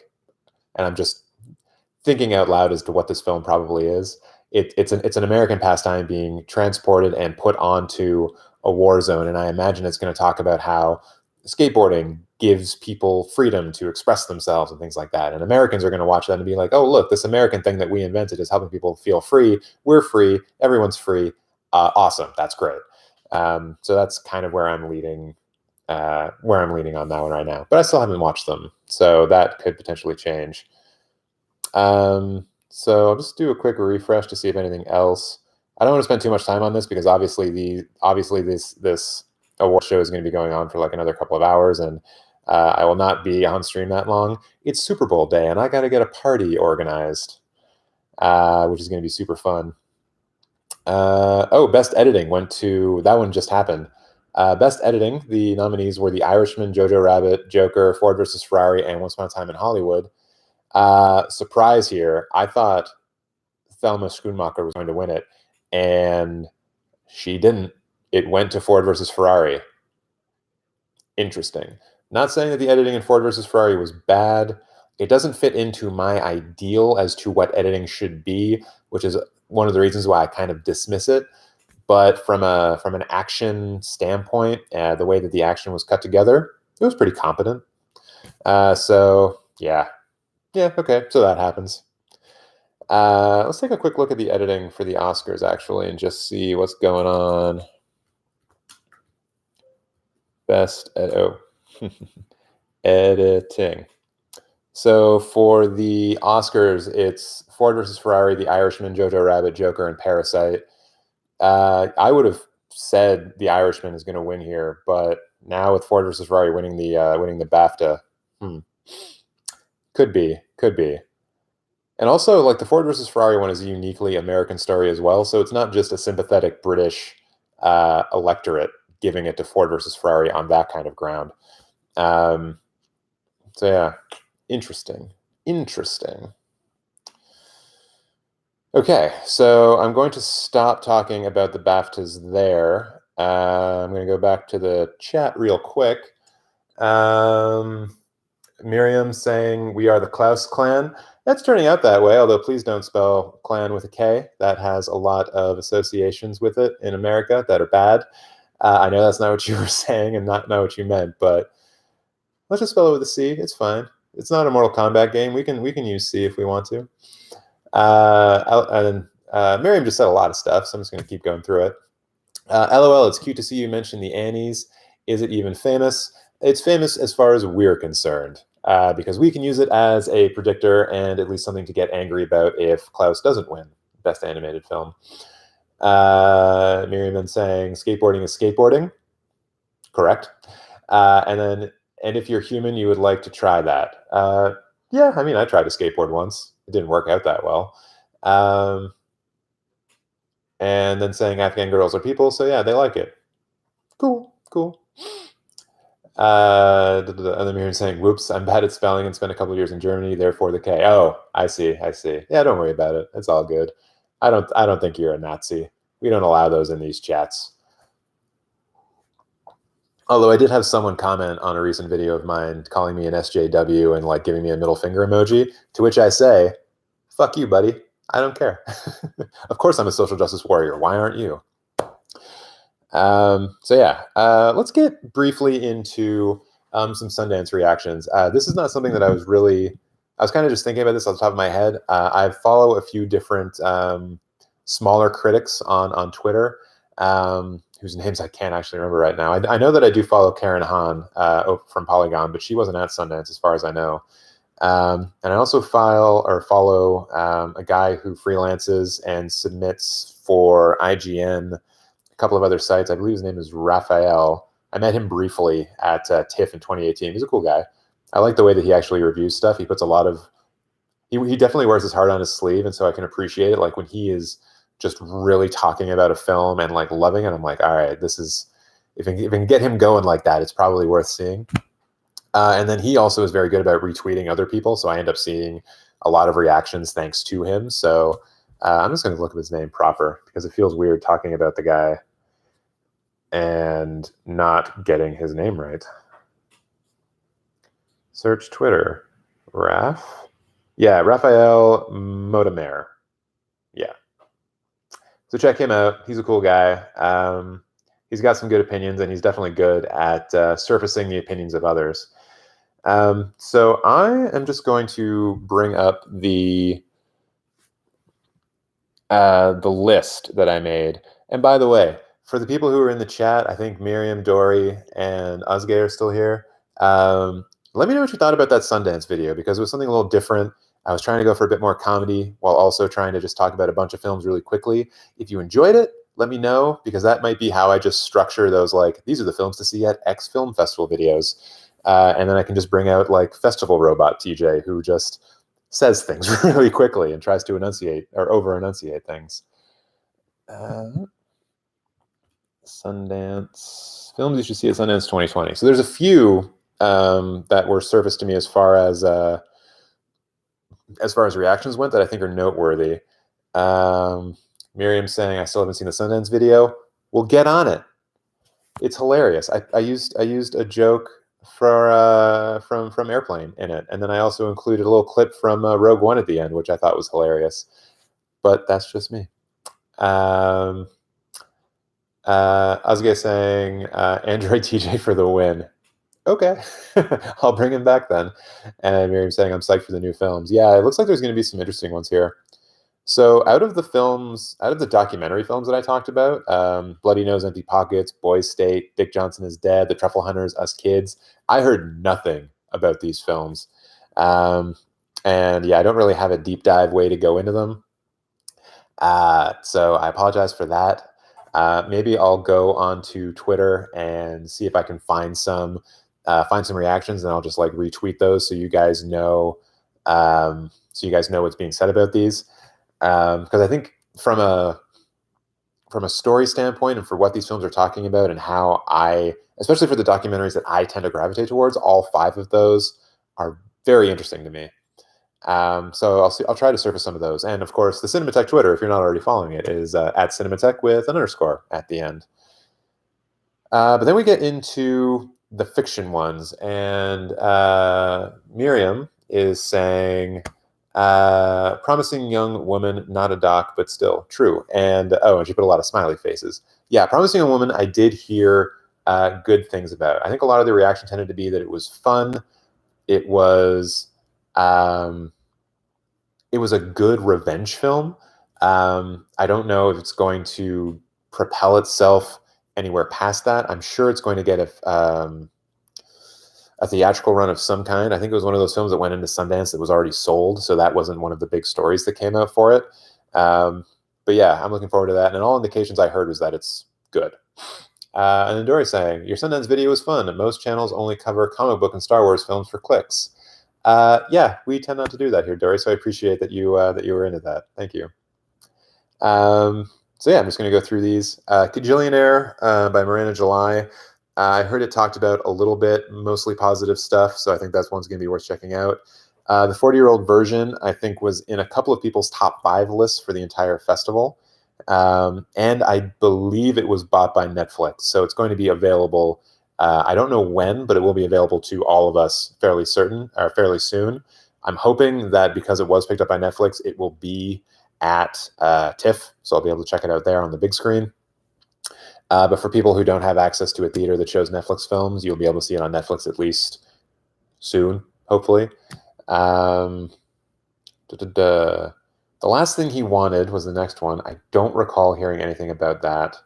and I'm just thinking out loud as to what this film probably is. It's an American pastime being transported and put onto a war zone, and I imagine it's going to talk about how skateboarding gives people freedom to express themselves and things like that. And Americans are going to watch that and be like, oh, look, this American thing that we invented is helping people feel free. We're free. Everyone's free. Awesome. That's great. So that's kind of where I'm leading where I'm leaning on that one right now. But I still haven't watched them, so that could potentially change. So I'll just do a quick refresh to see if anything else. I don't want to spend too much time on this because obviously this award show is going to be going on for like another couple of hours, and I will not be on stream that long. It's Super Bowl day, and I got to get a party organized, which is going to be super fun. Best editing went to, that one just happened. Best editing, the nominees were The Irishman, Jojo Rabbit, Joker, Ford vs. Ferrari, and Once Upon a Time in Hollywood. Surprise here, I thought Thelma Schoonmaker was going to win it, and she didn't. It went to Ford versus Ferrari. Interesting. Not saying that the editing in Ford versus Ferrari was bad. It doesn't fit into my ideal as to what editing should be, which is one of the reasons why I kind of dismiss it. But from an action standpoint, the way that the action was cut together, it was pretty competent. So yeah, okay, so that happens. Let's take a quick look at the editing for the Oscars, actually, and just see what's going on. Editing. So for the Oscars, it's Ford versus Ferrari, The Irishman, Jojo Rabbit, Joker, and Parasite. I would have said The Irishman is going to win here, but now with Ford versus Ferrari winning the BAFTA, could be. And also, like, the Ford versus Ferrari one is a uniquely American story as well, so it's not just a sympathetic British electorate giving it to Ford versus Ferrari on that kind of ground. So yeah, interesting. Okay, so I'm going to stop talking about the BAFTAs there. I'm going to go back to the chat real quick. Miriam saying, "We are the Klaus clan." That's turning out that way, although please don't spell clan with a K. That has a lot of associations with it in America that are bad. I know that's not what you were saying and not what you meant, but let's just spell it with a C. It's fine. It's not a Mortal Kombat game. We can use C if we want to. Miriam just said a lot of stuff, so I'm just going to keep going through it. LOL, it's cute to see you mention the Annies. Is it even famous? It's famous as far as we're concerned, because we can use it as a predictor and at least something to get angry about if Klaus doesn't win Best Animated Film. Miriam then saying, skateboarding is skateboarding. Correct. And if you're human, you would like to try that. Yeah, I mean, I tried to skateboard once. It didn't work out that well. And then saying Afghan girls are people, so yeah, they like it. Cool. And then Miriam saying, "Whoops, I'm bad at spelling and spent a couple of years in Germany, therefore the K." Oh, I see. Yeah, don't worry about it. It's all good. I don't think you're a Nazi. We don't allow those in these chats. Although I did have someone comment on a recent video of mine calling me an SJW and like giving me a middle finger emoji, to which I say, "Fuck you, buddy. I don't care." Of course I'm a social justice warrior. Why aren't you? So yeah, let's get briefly into some Sundance reactions. This is not something that I was kind of just thinking about this on the top of my head. I follow a few different smaller critics on Twitter, whose names I can't actually remember right now. I know that I do follow Karen Hahn from Polygon, but she wasn't at Sundance as far as I know. And I also follow a guy who freelances and submits for IGN, a couple of other sites. I believe his name is Raphael. I met him briefly at TIFF in 2018. He's a cool guy. I like the way that he actually reviews stuff. He puts a lot of, he definitely wears his heart on his sleeve, and so I can appreciate it. Like when he is just really talking about a film and like loving it, I'm like, all right, this is, if I can get him going like that, it's probably worth seeing. And then he also is very good about retweeting other people, so I end up seeing a lot of reactions thanks to him. So I'm just going to look up his name proper because it feels weird talking about the guy and not getting his name right. Search Twitter. Raphael Modamer. Yeah. So check him out. He's a cool guy. He's got some good opinions, and he's definitely good at surfacing the opinions of others. So I am just going to bring up the list that I made. And by the way, For the people who are in the chat, I think Miriam, Dory, and Özge are still here. Let me know what you thought about that Sundance video, because it was something a little different. I was trying to go for a bit more comedy while also trying to just talk about a bunch of films really quickly. If you enjoyed it, let me know, because that might be how I just structure those, like, these are the films to see at X Film Festival videos. And then I can just bring out like Festival Robot TJ, who just says things really quickly and tries to enunciate or over enunciate things. Sundance films you should see at Sundance 2020. So there's a few that were surfaced to me as far as reactions went that I think are noteworthy. Miriam saying, I still haven't seen the Sundance video. Well, get on it. It's hilarious. I used a joke from Airplane in it, and then I also included a little clip from Rogue One at the end, which I thought was hilarious. But that's just me. Özge saying, Android TJ for the win. Okay, I'll bring him back then. And Miriam saying, I'm psyched for the new films. Yeah, it looks like there's going to be some interesting ones here. So out of the documentary films that I talked about, Bloody Nose, Empty Pockets, Boys State, Dick Johnson is Dead, The Truffle Hunters, Us Kids, I heard nothing about these films. And yeah, I don't really have a deep dive way to go into them. So I apologize for that. Maybe I'll go onto Twitter and see if I can find some reactions, and I'll just like retweet those so you guys know what's being said about these. Because I think from a story standpoint and for what these films are talking about and how especially for the documentaries that I tend to gravitate towards, all 5 of those are very interesting to me. So I'll try to surface some of those. And of course, the Cinemateq Twitter, if you're not already following it, is at Cinemateq with an underscore at the end. But then we get into the fiction ones, and Miriam is saying, promising young woman, not a doc, but still true. And and she put a lot of smiley faces. Yeah, promising young woman, I did hear good things about. I think a lot of the reaction tended to be that it was fun. It was a good revenge film. I don't know if it's going to propel itself anywhere past that. I'm sure it's going to get a theatrical run of some kind. I think it was one of those films that went into Sundance that was already sold, so that wasn't one of the big stories that came out for it. But yeah, I'm looking forward to that. And all indications I heard was that it's good. And then Dory saying, your Sundance video was fun, and most channels only cover comic book and Star Wars films for clicks. Yeah, we tend not to do that here, Dory, so I appreciate that you were into that. Thank you. So yeah, I'm just going to go through these. Kajillionaire by Miranda July. I heard it talked about a little bit, mostly positive stuff, so I think that's one's going to be worth checking out. The 40-year-old version, I think, was in a couple of people's top 5 lists for the entire festival. And I believe it was bought by Netflix, so it's going to be available. I don't know when, but it will be available to all of us fairly soon. I'm hoping that because it was picked up by Netflix, it will be at TIFF, so I'll be able to check it out there on the big screen. But for people who don't have access to a theater that shows Netflix films, you'll be able to see it on Netflix at least soon, hopefully. The Last Thing He Wanted was the next one. I don't recall hearing anything about that.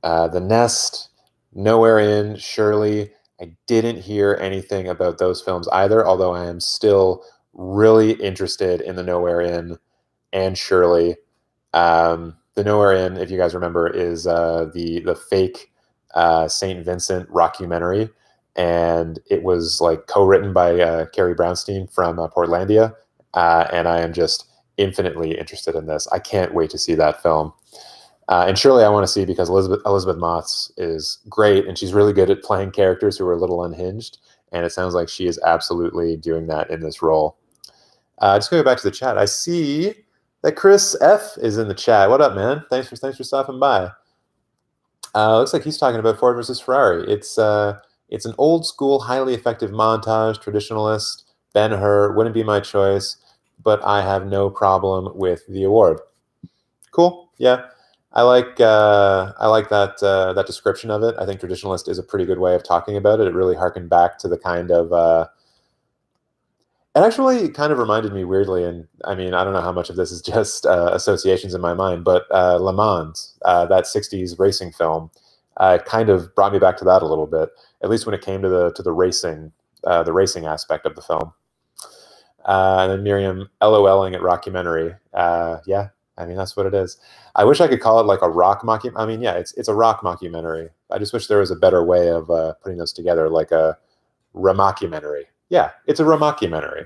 The Nest, Nowhere In, Shirley. I didn't hear anything about those films either, although I am still really interested in the Nowhere In and Shirley. The Nowhere In, if you guys remember, is the fake St. Vincent rockumentary, and it was like co-written by Carrie Brownstein from Portlandia, and I am just infinitely interested in this. I can't wait to see that film. And Shirley I want to see because Elizabeth Moss is great, and she's really good at playing characters who are a little unhinged, and it sounds like she is absolutely doing that in this role. Just going to go back to the chat. I see that Chris F is in the chat. What up, man? Thanks for stopping by. Looks like he's talking about Ford versus Ferrari. It's an old school, highly effective montage, traditionalist. Ben-Hur wouldn't be my choice, but I have no problem with the award. Cool. Yeah, I like that description of it. I think traditionalist is a pretty good way of talking about it. It really harkened back to the kind of It actually kind of reminded me weirdly, and I mean, I don't know how much of this is just associations in my mind, but Le Mans, that '60s racing film, kind of brought me back to that a little bit, at least when it came to the racing aspect of the film. And then Miriam LOLing at Rockumentary. Yeah, I mean that's what it is. I wish I could call it like a rock mockumentary. I mean, yeah, it's a rock mockumentary. I just wish there was a better way of putting those together, like a ramockumentary. Yeah, it's a ramockumentary.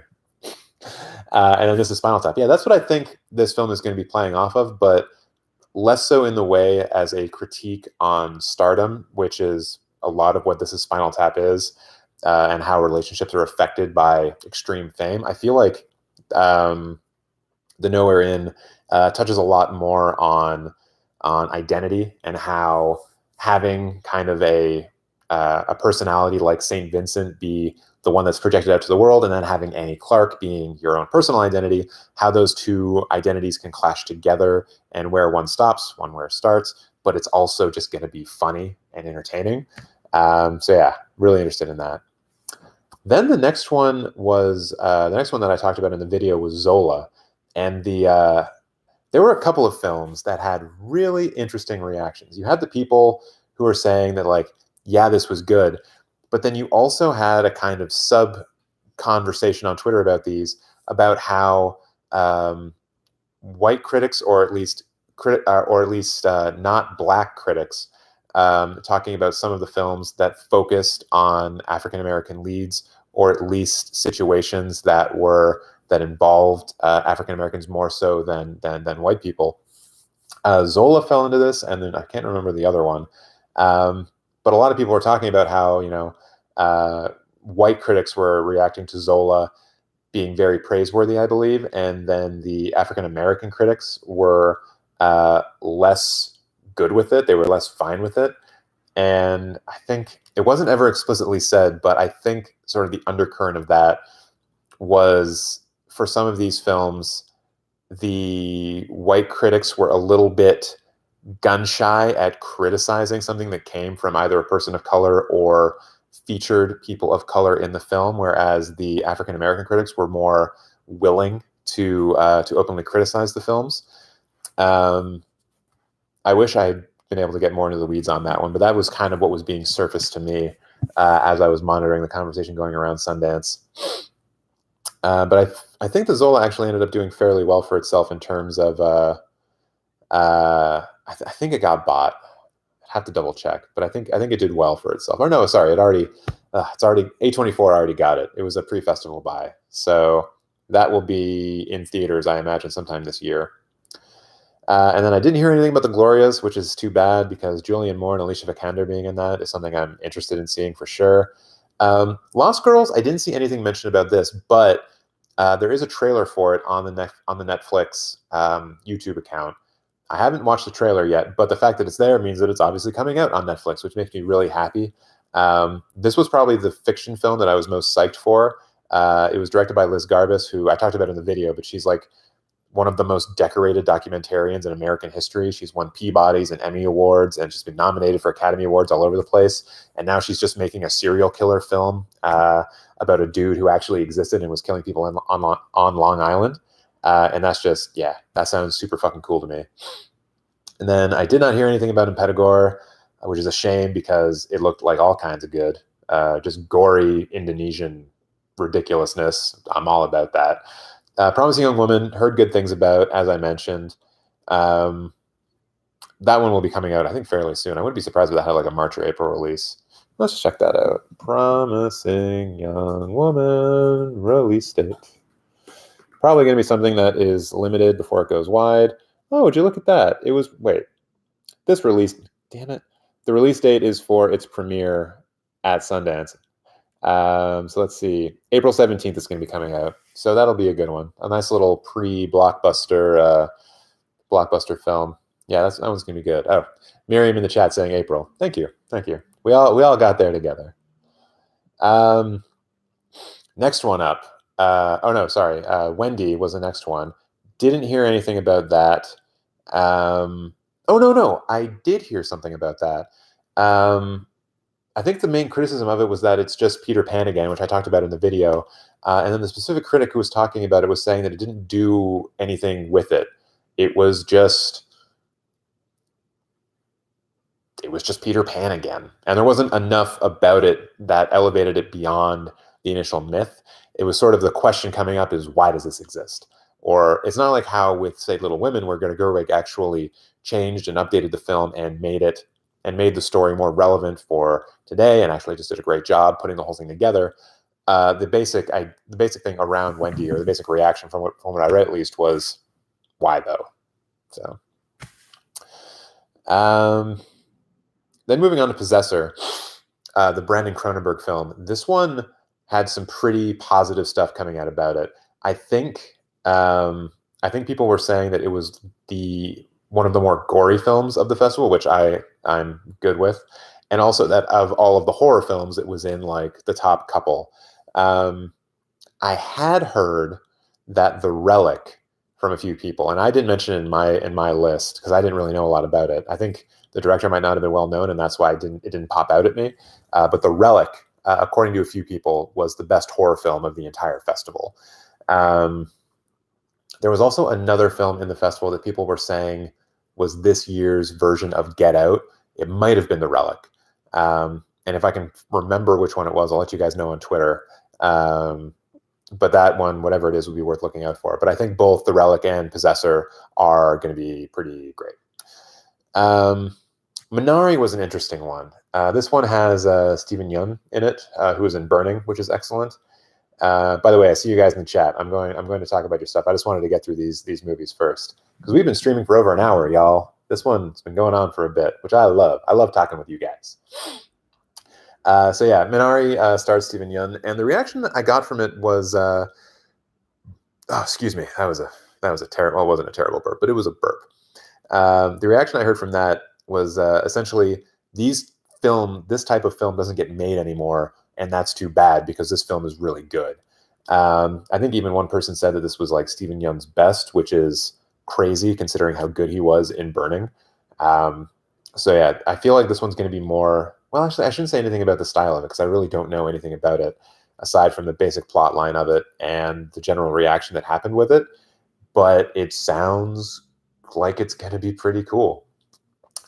And then this is Spinal Tap. Yeah, that's what I think this film is going to be playing off of, but less so in the way as a critique on stardom, which is a lot of what this is Spinal Tap is, and how relationships are affected by extreme fame. I feel like the Nowhere Inn touches a lot more on identity and how having kind of a personality like Saint Vincent be the one that's projected out to the world, and then having Annie Clark being your own personal identity, how those two identities can clash together, and where one stops, one where starts, but it's also just going to be funny and entertaining. So yeah, really interested in that. Then the next one that I talked about in the video was Zola, and there were a couple of films that had really interesting reactions. You had the people who were saying that, like, yeah, this was good, but then you also had a kind of sub conversation on Twitter about how white critics, or at least not black critics, talking about some of the films that focused on African American leads, or at least situations that involved African Americans more so than white people. Zola fell into this, and then I can't remember the other one. But a lot of people were talking about how, white critics were reacting to Zola being very praiseworthy, I believe, and then the African American critics were less good with it. They were less fine with it. And I think it wasn't ever explicitly said, but I think sort of the undercurrent of that was, for some of these films, the white critics were a little bit gun shy at criticizing something that came from either a person of color or featured people of color in the film, whereas the African American critics were more willing to openly criticize the films. I wish I'd been able to get more into the weeds on that one, but that was kind of what was being surfaced to me as I was monitoring the conversation going around Sundance. But I think the Zola actually ended up doing fairly well for itself in terms of I think it got bought. I'd have to double check, but I think it did well for itself. Or no, sorry, it's already A24 already got it. It was a pre-festival buy, so that will be in theaters, I imagine, sometime this year. And then I didn't hear anything about the Glorias, which is too bad, because Julianne Moore and Alicia Vikander being in that is something I'm interested in seeing for sure. Lost Girls, I didn't see anything mentioned about this, but there is a trailer for it on the Netflix YouTube account. I haven't watched the trailer yet, but the fact that it's there means that it's obviously coming out on Netflix, which makes me really happy. This was probably the fiction film that I was most psyched for. It was directed by Liz Garbus, who I talked about in the video, but she's like one of the most decorated documentarians in American history. She's won Peabody's and Emmy Awards, and she's been nominated for Academy Awards all over the place. And now she's just making a serial killer film about a dude who actually existed and was killing people on Long Island. And that's just, yeah, that sounds super fucking cool to me. And then I did not hear anything about Impedagore, which is a shame because it looked like all kinds of good. Just gory Indonesian ridiculousness. I'm all about that. Promising Young Woman, heard good things about, as I mentioned. That one will be coming out, I think, fairly soon. I wouldn't be surprised if that had like a March or April release. Let's check that out. Promising Young Woman, release date. Probably going to be something that is limited before it goes wide. Oh, would you look at that? This release, damn it. The release date is for its premiere at Sundance. So let's see. April 17th is going to be coming out. So that'll be a good one. A nice little pre-blockbuster film. Yeah, that one's going to be good. Oh, Miriam in the chat saying April. Thank you. We all got there together. Next one up. Wendy was the next one. Didn't hear anything about that. No. I did hear something about that. I think the main criticism of it was that it's just Peter Pan again, which I talked about in the video. And then the specific critic who was talking about it was saying that it didn't do anything with it. It was just Peter Pan again. And there wasn't enough about it that elevated it beyond the initial myth. It was sort of the question coming up is, why does this exist? Or it's not like how with, say, Little Women, where Greta Gerwig actually changed and updated the film and made the story more relevant for today, and actually just did a great job putting the whole thing together. The basic thing around Wendy, or the basic reaction from what I read at least, was, why though? So then moving on to Possessor, the Brandon Cronenberg film. This one had some pretty positive stuff coming out about it. I think people were saying that it was one of the more gory films of the festival, which I'm good with, and also that of all of the horror films, it was in like the top couple. I had heard that The Relic from a few people, and I didn't mention it in my list because I didn't really know a lot about it. I think the director might not have been well known, and that's why it didn't pop out at me. But The Relic, according to a few people, was the best horror film of the entire festival. There was also another film in the festival that people were saying was this year's version of Get Out. It might have been The Relic. And if I can remember which one it was, I'll let you guys know on Twitter. But that one, whatever it is, would be worth looking out for. But I think both The Relic and Possessor are going to be pretty great. Minari was an interesting one. This one has Stephen Yeun in it, who is in Burning, which is excellent. By the way, I see you guys in the chat. I'm going to talk about your stuff. I just wanted to get through these movies first, because we've been streaming for over an hour, y'all. This one's been going on for a bit, which I love. I love talking with you guys. So yeah, Minari stars Stephen Yeun, and the reaction that I got from it was, oh, excuse me, that was a terrible. Well, it wasn't a terrible burp, but it was a burp. The reaction I heard from that was essentially, this type of film doesn't get made anymore, and that's too bad because this film is really good. I think even one person said that this was like Stephen Yeun's best, which is crazy considering how good he was in Burning. So yeah, I feel like this one's going to be more. Well, actually, I shouldn't say anything about the style of it because I really don't know anything about it aside from the basic plot line of it and the general reaction that happened with it. But it sounds like it's going to be pretty cool,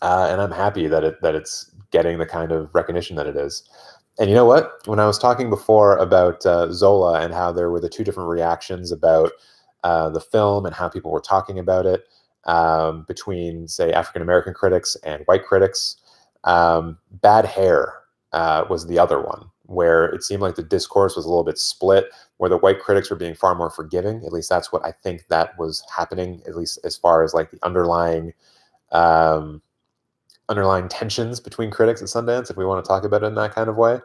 and I'm happy that it's getting the kind of recognition that it is. And you know what? When I was talking before about Zola and how there were the two different reactions about the film and how people were talking about it between, say, African American critics and white critics, Bad Hair was the other one, where it seemed like the discourse was a little bit split, where the white critics were being far more forgiving. At least that's what I think that was happening, at least as far as like the underlying tensions between critics at Sundance, if we want to talk about it in that kind of way.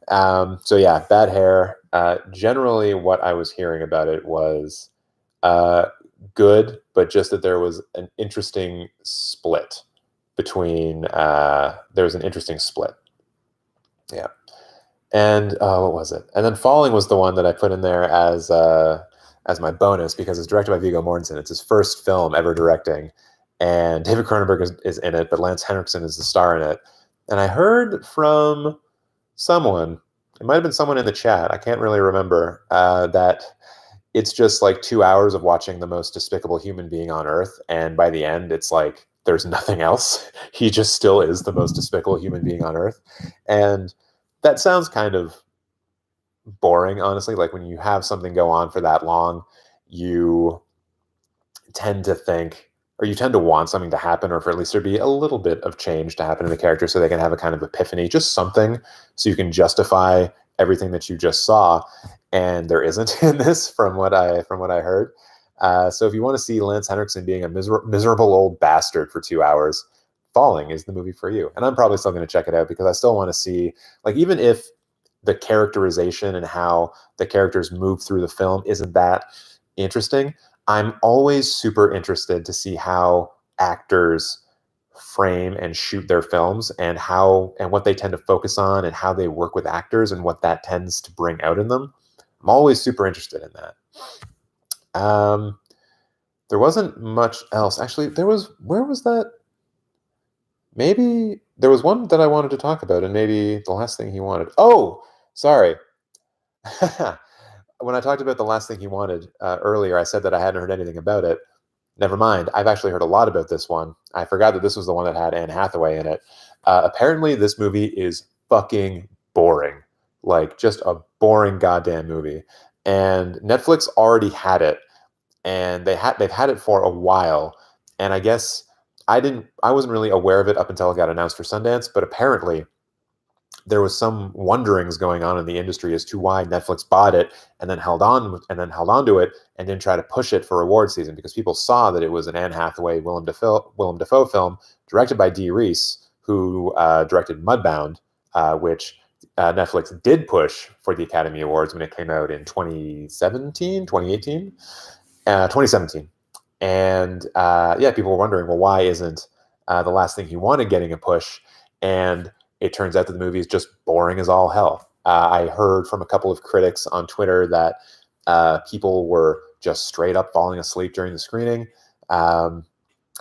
So yeah, Bad Hair. Generally, what I was hearing about it was good, but just that there was an interesting split between. There was an interesting split. Yeah. And what was it? And then Falling was the one that I put in there as my bonus because it's directed by Viggo Mortensen. It's his first film ever directing. And David Cronenberg is in it, but Lance Henriksen is the star in it. And I heard from someone, it might have been someone in the chat, I can't really remember, that it's just like 2 hours of watching the most despicable human being on Earth. And by the end, it's like there's nothing else. He just still is the most despicable human being on Earth. And that sounds kind of boring, honestly. Like when you have something go on for that long, you tend to think, or you tend to want something to happen, or for at least there be a little bit of change to happen in the character so they can have a kind of epiphany, just something so you can justify everything that you just saw. And there isn't in this from what I heard. So if you want to see Lance Henriksen being a miserable old bastard for 2 hours, Falling is the movie for you. And I'm probably still going to check it out because I still want to see, like, even if the characterization and how the characters move through the film isn't that interesting, I'm always super interested to see how actors frame and shoot their films and what they tend to focus on and how they work with actors and what that tends to bring out in them. I'm always super interested in that. There wasn't much else. Actually, where was that? Maybe there was one that I wanted to talk about, and maybe the last thing he wanted. Oh, sorry. when I talked about The Last Thing He Wanted earlier, I said that I hadn't heard anything about it. Never mind. I've actually heard a lot about this one. I forgot that this was the one that had Anne Hathaway in it. Apparently, this movie is fucking boring. Like, just a boring goddamn movie. And Netflix already had it, and they've had it for a while. And I guess I wasn't really aware of it up until it got announced for Sundance, but apparently there was some wonderings going on in the industry as to why Netflix bought it and then held on to it and didn't try to push it for award season, because people saw that it was an Anne Hathaway, Willem Dafoe film directed by Dee Reese, who directed Mudbound, which Netflix did push for the Academy Awards when it came out in 2017. And yeah, people were wondering, well, why isn't The Last Thing He Wanted getting a push? And it turns out that the movie is just boring as all hell. I heard from a couple of critics on Twitter that people were just straight up falling asleep during the screening. I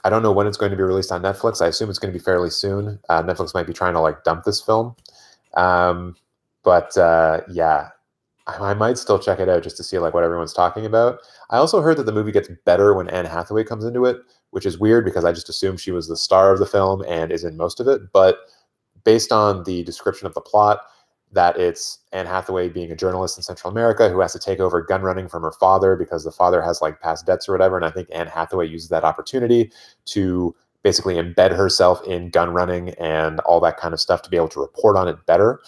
don't know when it's going to be released on Netflix. I assume it's going to be fairly soon. Netflix might be trying to like dump this film. But yeah, I might still check it out just to see like what everyone's talking about. I also heard that the movie gets better when Anne Hathaway comes into it, which is weird because I just assumed she was the star of the film and is in most of it. But based on the description of the plot, that it's Anne Hathaway being a journalist in Central America who has to take over gun running from her father because the father has like past debts or whatever. And I think Anne Hathaway uses that opportunity to basically embed herself in gun running and all that kind of stuff to be able to report on it better.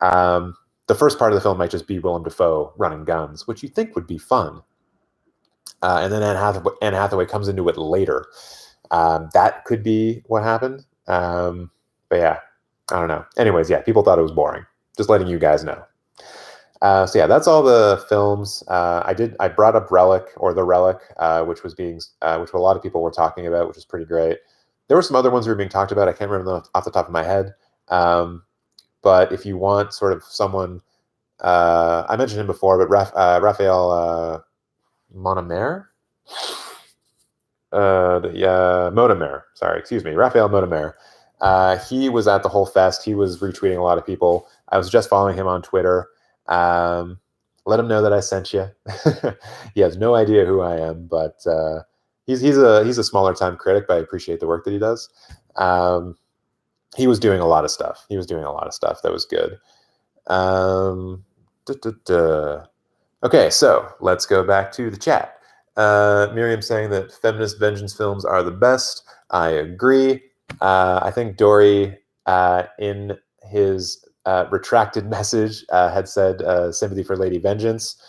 The first part of the film might just be Willem Dafoe running guns, which you think would be fun. And then Anne Hathaway comes into it later. That could be what happened. But yeah, I don't know. Anyways, yeah, people thought it was boring. Just letting you guys know. So yeah, that's all the films. I brought up Relic, or The Relic, which a lot of people were talking about, which is pretty great. There were some other ones that were being talked about. I can't remember them off the top of my head. But if you want sort of someone, I mentioned him before, but Raphael Monamer, Monamer. Sorry, excuse me, Raphael Monamer. He was at the whole fest. He was retweeting a lot of people. I was just following him on Twitter. Let him know that I sent you. He has no idea who I am, but he's a smaller time critic, but I appreciate the work that he does. He was doing a lot of stuff. That was good. Okay, so let's go back to the chat. Miriam saying that feminist vengeance films are the best. I agree. I think Dory, in his retracted message, had said Sympathy for Lady Vengeance,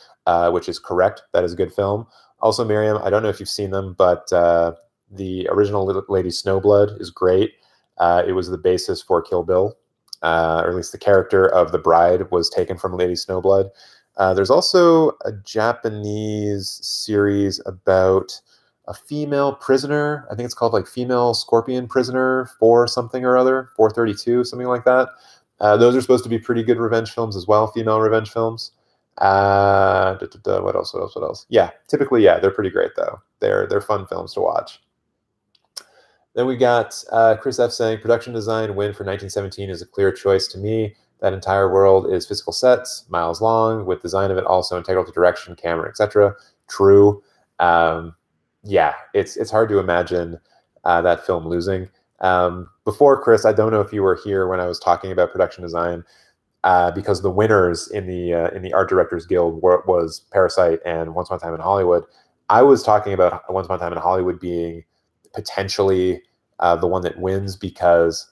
which is correct. That is a good film. Also, Miriam, I don't know if you've seen them, but the original Lady Snowblood is great. It was the basis for Kill Bill, or at least the character of the bride was taken from Lady Snowblood. There's also a Japanese series about a female prisoner. I think it's called like Female Scorpion Prisoner 4 something or other, 432, something like that. Those are supposed to be pretty good revenge films as well, female revenge films. What else? Yeah, typically, yeah, they're pretty great though. They're fun films to watch. Then we got Chris F saying, production design win for 1917 is a clear choice to me. That entire world is physical sets, miles long, with design of it also integral to direction, camera, etc. True. Yeah, it's hard to imagine that film losing. Before, Chris, I don't know if you were here when I was talking about production design, because the winners in the Art Directors Guild was Parasite and Once Upon a Time in Hollywood. I was talking about Once Upon a Time in Hollywood being potentially the one that wins, because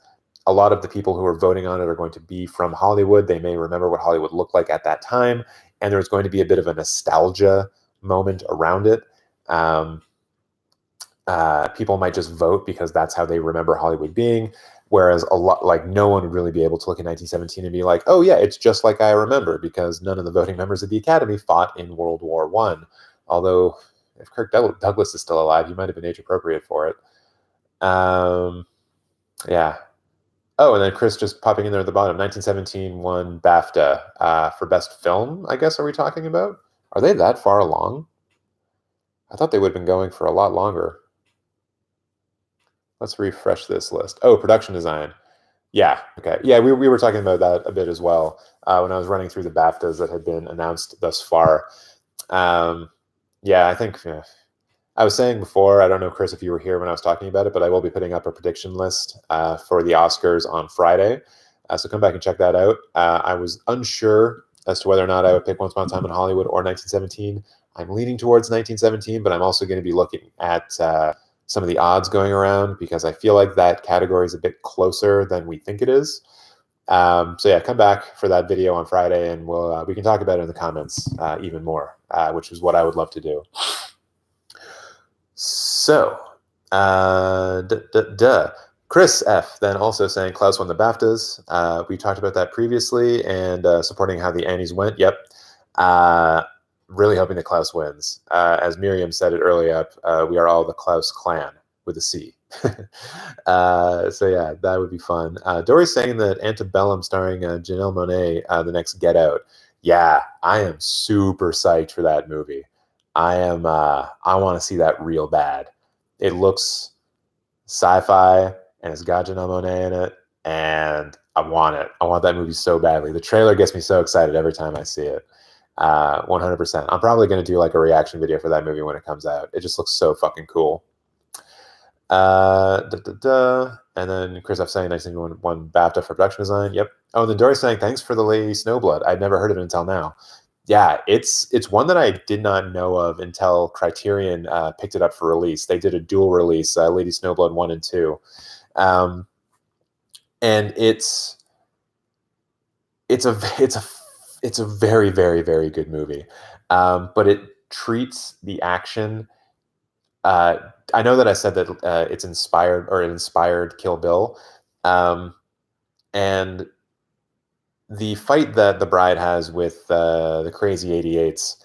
a lot of the people who are voting on it are going to be from Hollywood. They may remember what Hollywood looked like at that time, and there's going to be a bit of a nostalgia moment around it. People might just vote because that's how they remember Hollywood being, whereas a lot, like, no one would really be able to look at 1917 and be like, oh yeah, it's just like I remember, because none of the voting members of the Academy fought in World War I. Although, if Kirk Douglas is still alive, he might have been age appropriate for it. Yeah. Oh, and then Chris just popping in there at the bottom. 1917 won BAFTA for Best Film, I guess, are we talking about? Are they that far along? I thought they would have been going for a lot longer. Let's refresh this list. Oh, production design. Yeah. Okay. Yeah, we were talking about that a bit as well when I was running through the BAFTAs that had been announced thus far. Um, yeah, I think I was saying before, I don't know, Chris, if you were here when I was talking about it, but I will be putting up a prediction list for the Oscars on Friday. So come back and check that out. I was unsure as to whether or not I would pick Once Upon a Time in Hollywood or 1917. I'm leaning towards 1917, but I'm also going to be looking at some of the odds going around because I feel like that category is a bit closer than we think it is. So yeah, come back for that video on Friday, and we can talk about it in the comments even more, which is what I would love to do. So, Chris F. then also saying Klaus won the BAFTAs. We talked about that previously and supporting how the Annies went. Yep. Really hoping that Klaus wins. As Miriam said it earlier, we are all the Klaus clan with a C. So yeah, that would be fun. Dory's saying that Antebellum starring Janelle Monáe, the next Get Out. Yeah, I am super psyched for that movie. I want to see that real bad. It looks sci-fi and it's got Janelle Monáe in it, and I want it. I want that movie so badly. The trailer gets me so excited every time I see it. 100%. I'm probably going to do like a reaction video for that movie when it comes out. It just looks so fucking cool. And then Chris F saying, nice thing won BAFTA for production design. Yep. Oh, and then Dory saying, thanks for the Lady Snowblood. I'd never heard of it until now. Yeah, it's one that I did not know of until Criterion picked it up for release. They did a dual release, Lady Snowblood 1 and 2. And it's a very, very, very good movie. But it treats the action. I know that I said that it inspired Kill Bill. And the fight that the bride has with the crazy 88s,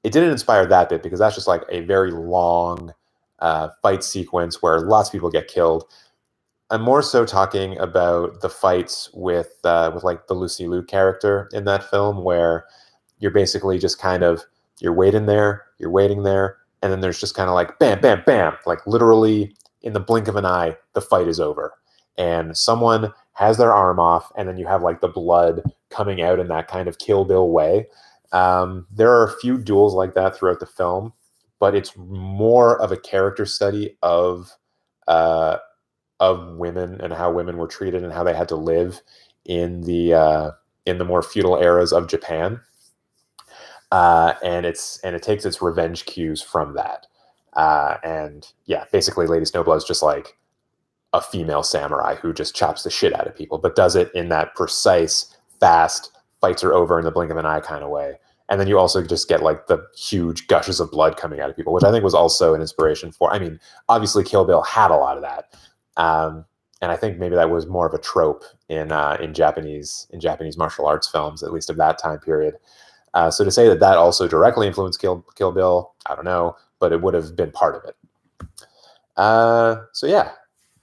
it didn't inspire that bit because that's just like a very long fight sequence where lots of people get killed. I'm more so talking about the fights with like the Lucy Liu character in that film, where you're basically just kind of you're waiting there, and then there's just kind of like bam, bam, bam, like literally in the blink of an eye, the fight is over, and someone has their arm off, and then you have like the blood coming out in that kind of Kill Bill way. There are a few duels like that throughout the film, but it's more of a character study of women and how women were treated and how they had to live in the more feudal eras of Japan. And it takes its revenge cues from that. And yeah, basically, Lady Snowblood is just like a female samurai who just chops the shit out of people, but does it in that precise, fast, fights are over in the blink of an eye kind of way. And then you also just get like the huge gushes of blood coming out of people, which I think was also an inspiration for. I mean, obviously, Kill Bill had a lot of that. And I think maybe that was more of a trope in Japanese martial arts films, at least of that time period. So to say that also directly influenced Kill Bill, I don't know, but it would have been part of it. So yeah,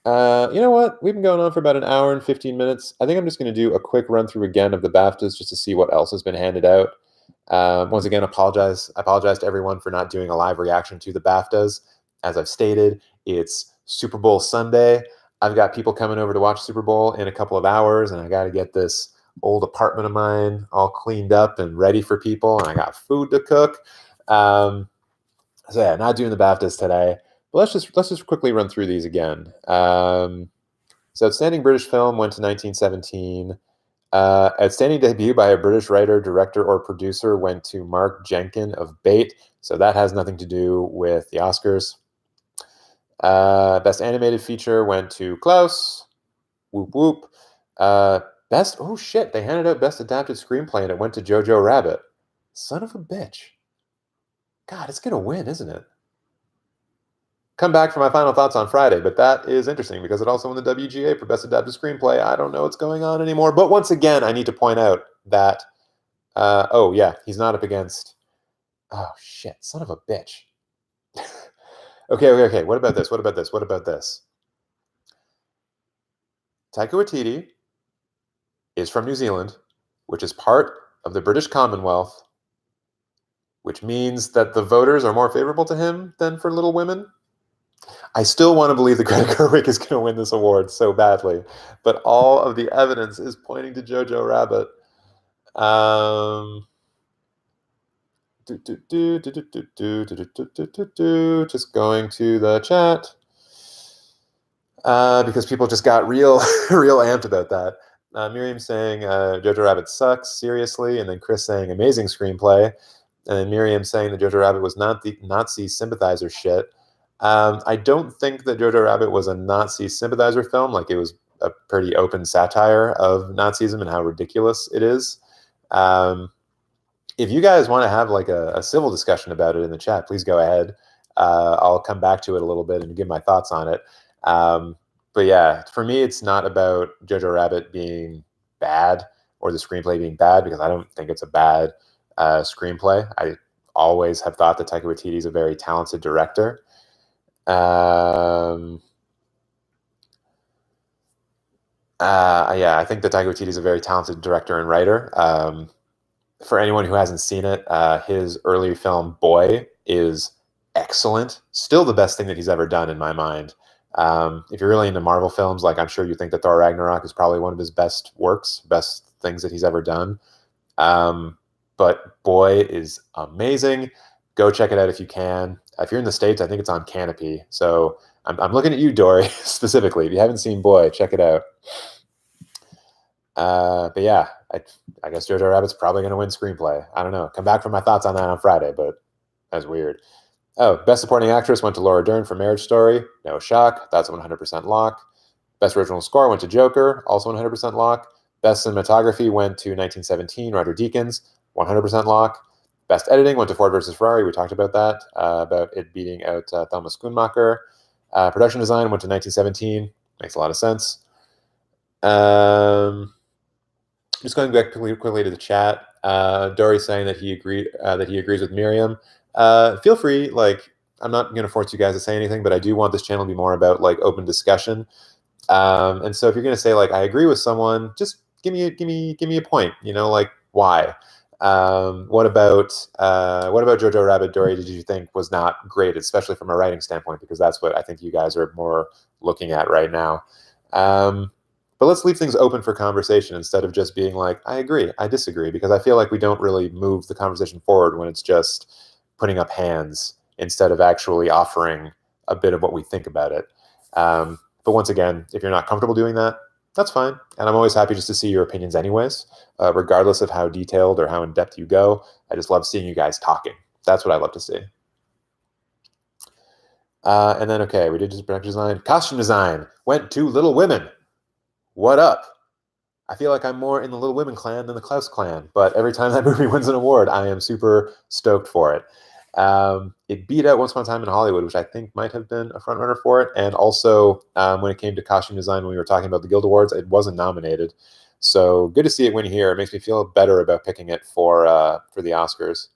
you know what? We've been going on for about an hour and 15 minutes. I think I'm just going to do a quick run through again of the BAFTAs just to see what else has been handed out. Once again, apologize to everyone for not doing a live reaction to the BAFTAs. As I've stated, it's Super Bowl Sunday. I've got people coming over to watch Super Bowl in a couple of hours, and I got to get this old apartment of mine all cleaned up and ready for people, and I got food to cook. So yeah, not doing the BAFTAs today. But let's just quickly run through these again. So Outstanding British Film went to 1917. Outstanding Debut by a British writer, director, or producer went to Mark Jenkin of Bait. So that has nothing to do with the Oscars. Best Animated Feature went to Klaus. Whoop whoop. Oh shit, they handed out Best Adapted Screenplay and it went to Jojo Rabbit. Son of a bitch. God, it's going to win, isn't it? Come back for my final thoughts on Friday, but that is interesting because it also won the WGA for Best Adapted Screenplay. I don't know what's going on anymore. But once again, I need to point out that, oh yeah, he's not up against, oh shit, son of a bitch. Okay. What about this? Taika Waititi is from New Zealand, which is part of the British Commonwealth, which means that the voters are more favorable to him than for Little Women. I still want to believe that Greta Gerwig is going to win this award so badly, but all of the evidence is pointing to Jojo Rabbit. Just going to the chat because people just got real amped about that. Miriam saying Jojo Rabbit sucks, seriously, and then Chris saying amazing screenplay, and then Miriam saying that Jojo Rabbit was not the Nazi sympathizer shit. I don't think that Jojo Rabbit was a Nazi sympathizer film. Like, it was a pretty open satire of Nazism and how ridiculous it is. If you guys want to have like a civil discussion about it in the chat, please go ahead. I'll come back to it a little bit and give my thoughts on it. But yeah, for me, it's not about Jojo Rabbit being bad or the screenplay being bad, because I don't think it's a bad screenplay. I always have thought that Taika Waititi is a very talented director. Yeah, I think that Taika Waititi is a very talented director and writer. For anyone who hasn't seen it, his early film Boy is excellent. Still the best thing that he's ever done in my mind. If you're really into Marvel films, like, I'm sure you think that Thor Ragnarok is probably one of his best works, best things that he's ever done. But Boy is amazing. Go check it out if you can. If you're in the States, I think it's on Canopy. So I'm looking at you, Dory, specifically. If you haven't seen Boy, check it out. But yeah, I guess Jojo Rabbit's probably going to win screenplay. I don't know. Come back for my thoughts on that on Friday, but that's weird. Oh, Best Supporting Actress went to Laura Dern for Marriage Story. No shock. That's 100% lock. Best Original Score went to Joker. Also 100% lock. Best Cinematography went to 1917, Roger Deakins. 100% lock. Best Editing went to Ford versus Ferrari. We talked about that, about it beating out Thelma Schoonmaker. Production Design went to 1917. Makes a lot of sense. Just going back quickly to the chat. Dory saying that he agrees with Miriam. Feel free. Like, I'm not going to force you guys to say anything, but I do want this channel to be more about like open discussion. And so if you're going to say like I agree with someone, just give me a point. You know, like, why? What about Jojo Rabbit, Dory? Did you think was not great, especially from a writing standpoint? Because that's what I think you guys are more looking at right now. But let's leave things open for conversation instead of just being like, I agree, I disagree, because I feel like we don't really move the conversation forward when it's just putting up hands instead of actually offering a bit of what we think about it. But once again, if you're not comfortable doing that, that's fine. And I'm always happy just to see your opinions anyways, regardless of how detailed or how in-depth you go. I just love seeing you guys talking. That's what I love to see. And then, okay, we did just production design. Costume design went to Little Women. What up? I feel like I'm more in the Little Women clan than the Klaus clan, but every time that movie wins an award, I am super stoked for it. It beat out Once Upon a Time in Hollywood, which I think might have been a frontrunner for it. And also, when it came to costume design, when we were talking about the Guild Awards, it wasn't nominated. So good to see it win here. It makes me feel better about picking it for the Oscars.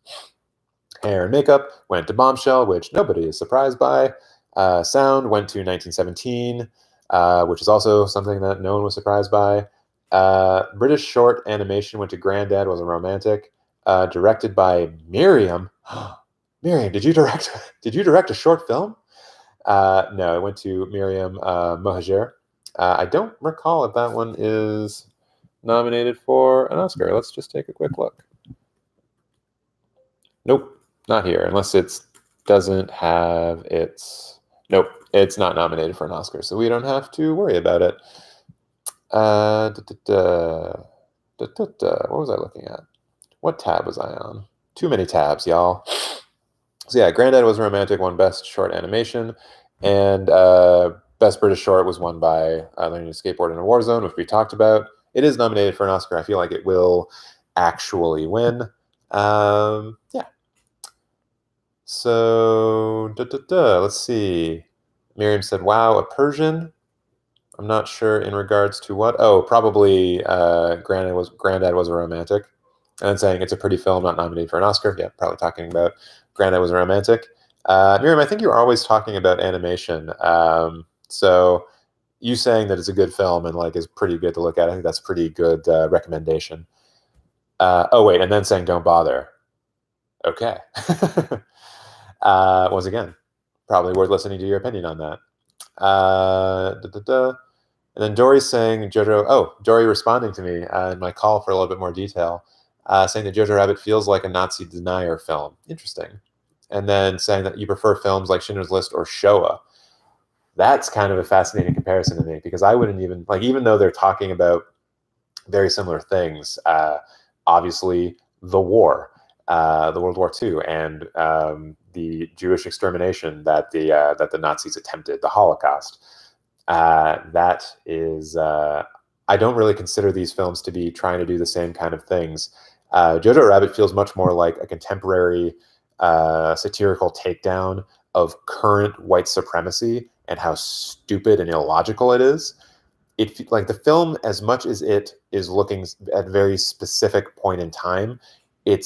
Hair and makeup went to Bombshell, which nobody is surprised by. Sound went to 1917. Which is also something that no one was surprised by. British short animation went to Granddad Was a Romantic, directed by Miriam. Miriam, did you direct a short film? No, it went to Miriam Mohajer. I don't recall if that one is nominated for an Oscar. Let's just take a quick look. Nope, not here, unless it doesn't have its... Nope, it's not nominated for an Oscar, so we don't have to worry about it. What was I looking at? What tab was I on? Too many tabs, y'all. So yeah, Granddad Was Romantic won Best Short Animation, and Best British Short was won by Learning to Skateboard in a War Zone, which we talked about. It is nominated for an Oscar. I feel like it will actually win. Yeah. So, let's see. Miriam said, wow, a Persian? I'm not sure in regards to what. Oh, probably Granddad Was a Romantic. And then saying it's a pretty film, not nominated for an Oscar. Yeah, probably talking about Granddad Was a Romantic. Miriam, I think you're always talking about animation. So you saying that it's a good film and like is pretty good to look at, I think that's a pretty good recommendation. Oh, wait, and then saying don't bother. Okay. Once again, probably worth listening to your opinion on that. And then Dory's saying Dory responding to me in my call for a little bit more detail, saying that Jojo Rabbit feels like a Nazi denier film. Interesting. And then saying that you prefer films like Schindler's List or Shoah. That's kind of a fascinating comparison to me, because I wouldn't even though they're talking about very similar things, obviously the war, the World War II, and the Jewish extermination that the Nazis attempted, the Holocaust. That is, I don't really consider these films to be trying to do the same kind of things. Jojo Rabbit feels much more like a contemporary satirical takedown of current white supremacy and how stupid and illogical it is. Like the film, as much as it is looking at a very specific point in time, it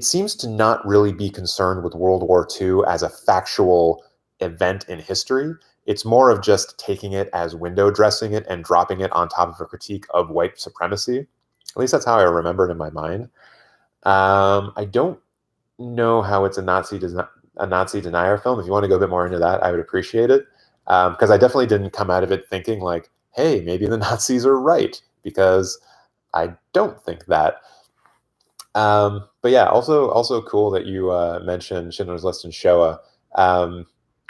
seems to not really be concerned with World War II as a factual event in history. It's more of just taking it as window dressing it and dropping it on top of a critique of white supremacy. At least that's how I remember it in my mind. I don't know how it's a Nazi denier film. If you want to go a bit more into that, I would appreciate it. Because I definitely didn't come out of it thinking like, hey, maybe the Nazis are right, because I don't think that. But yeah, also cool that you mentioned Schindler's List and Shoah.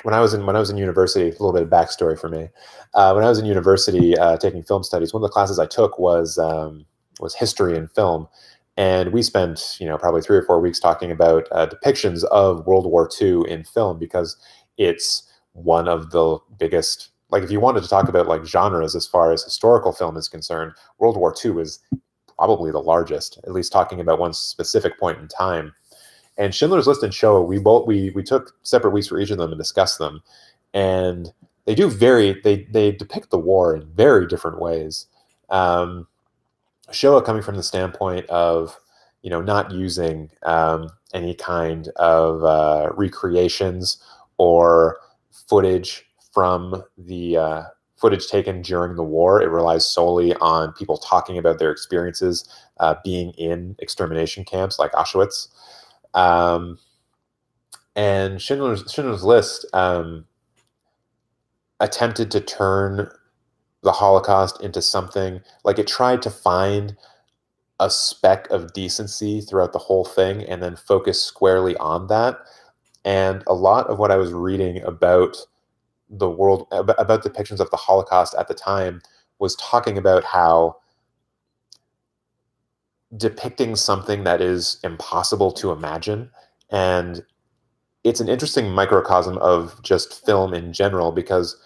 When I was in university, a little bit of backstory for me. When I was in university taking film studies, one of the classes I took was history and film, and we spent probably 3 or 4 weeks talking about depictions of World War II in film, because it's one of the biggest. Like, if you wanted to talk about like genres as far as historical film is concerned, World War II is probably the largest, at least talking about one specific point in time. And Schindler's List and Shoah, we took separate weeks for each of them and discussed them, and they depict the war in very different ways. Shoah coming from the standpoint of not using any kind of recreations or footage from the footage taken during the war. It relies solely on people talking about their experiences being in extermination camps like Auschwitz. And Schindler's List attempted to turn the Holocaust into something like, it tried to find a speck of decency throughout the whole thing and then focus squarely on that. And a lot of what I was reading about the world, about depictions of the Holocaust at the time, was talking about how depicting something that is impossible to imagine. And it's an interesting microcosm of just film in general, because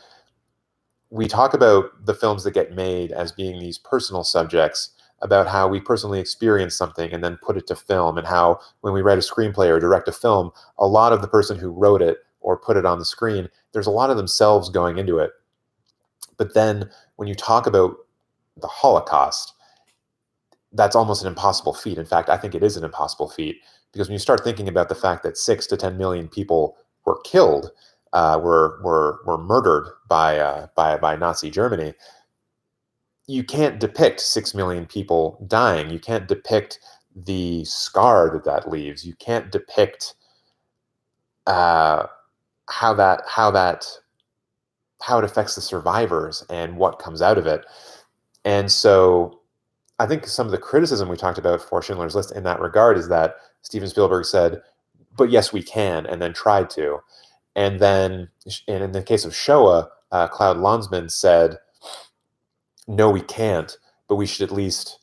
we talk about the films that get made as being these personal subjects, about how we personally experience something and then put it to film, and how when we write a screenplay or direct a film, a lot of the person who wrote it or put it on the screen, there's a lot of themselves going into it. But then when you talk about the Holocaust, that's almost an impossible feat. In fact, I think it is an impossible feat, because when you start thinking about the fact that 6 to 10 million people were killed, were murdered by Nazi Germany, you can't depict 6 million people dying. You can't depict the scar that leaves. You can't depict how it affects the survivors and what comes out of it. And so I think some of the criticism we talked about for Schindler's List in that regard is that Steven Spielberg said, but yes, we can, and then tried to. And then, and in the case of Shoah, Claude Lanzmann said, no, we can't, but we should at least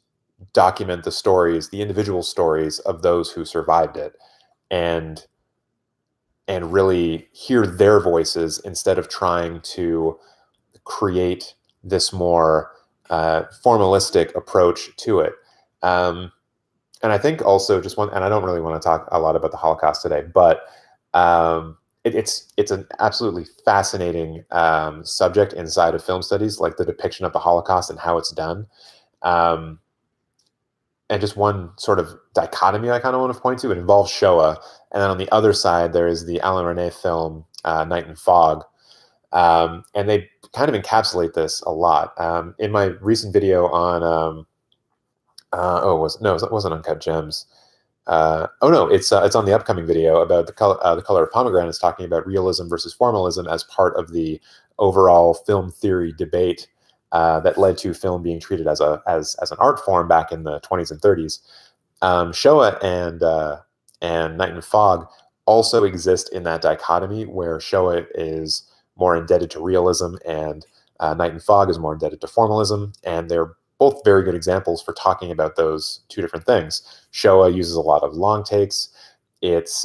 document the stories, the individual stories of those who survived it, and really hear their voices instead of trying to create this more formalistic approach to it. And I think also and I don't really want to talk a lot about the Holocaust today, but it's an absolutely fascinating subject inside of film studies, like the depiction of the Holocaust and how it's done. And just one sort of dichotomy I kind of want to point to, it involves Shoah. And then on the other side, there is the Alain Resnais film, Night and Fog. And they kind of encapsulate this a lot. In my recent video on, it wasn't Uncut Gems. Oh no, it's on the upcoming video about the color of pomegranates, talking about realism versus formalism as part of the overall film theory debate that led to film being treated as an art form back in the 20s and 30s. Showa and Night and Fog also exist in that dichotomy where Showa is more indebted to realism and Night and Fog is more indebted to formalism, and they're both very good examples for talking about those two different things. Showa uses a lot of long takes. It's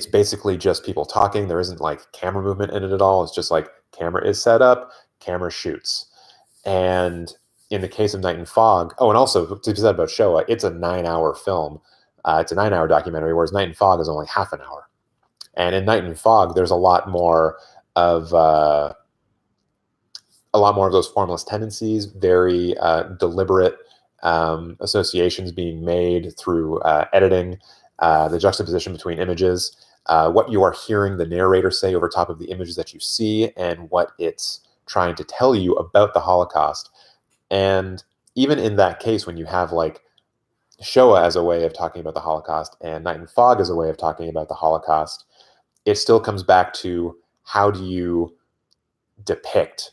basically just people talking. There isn't like camera movement in it at all. It's just like camera is set up, camera shoots. And in the case of Night and Fog, oh, and also to be said about Showa, it's a 9-hour film. It's a 9-hour documentary, whereas Night and Fog is only half an hour. And in Night and Fog, there's a lot more of those formalist tendencies, very deliberate associations being made through editing, the juxtaposition between images, what you are hearing the narrator say over top of the images that you see, and what it's trying to tell you about the Holocaust. And even in that case, when you have like Showa as a way of talking about the Holocaust and Night and Fog as a way of talking about the Holocaust, it still comes back to how do you depict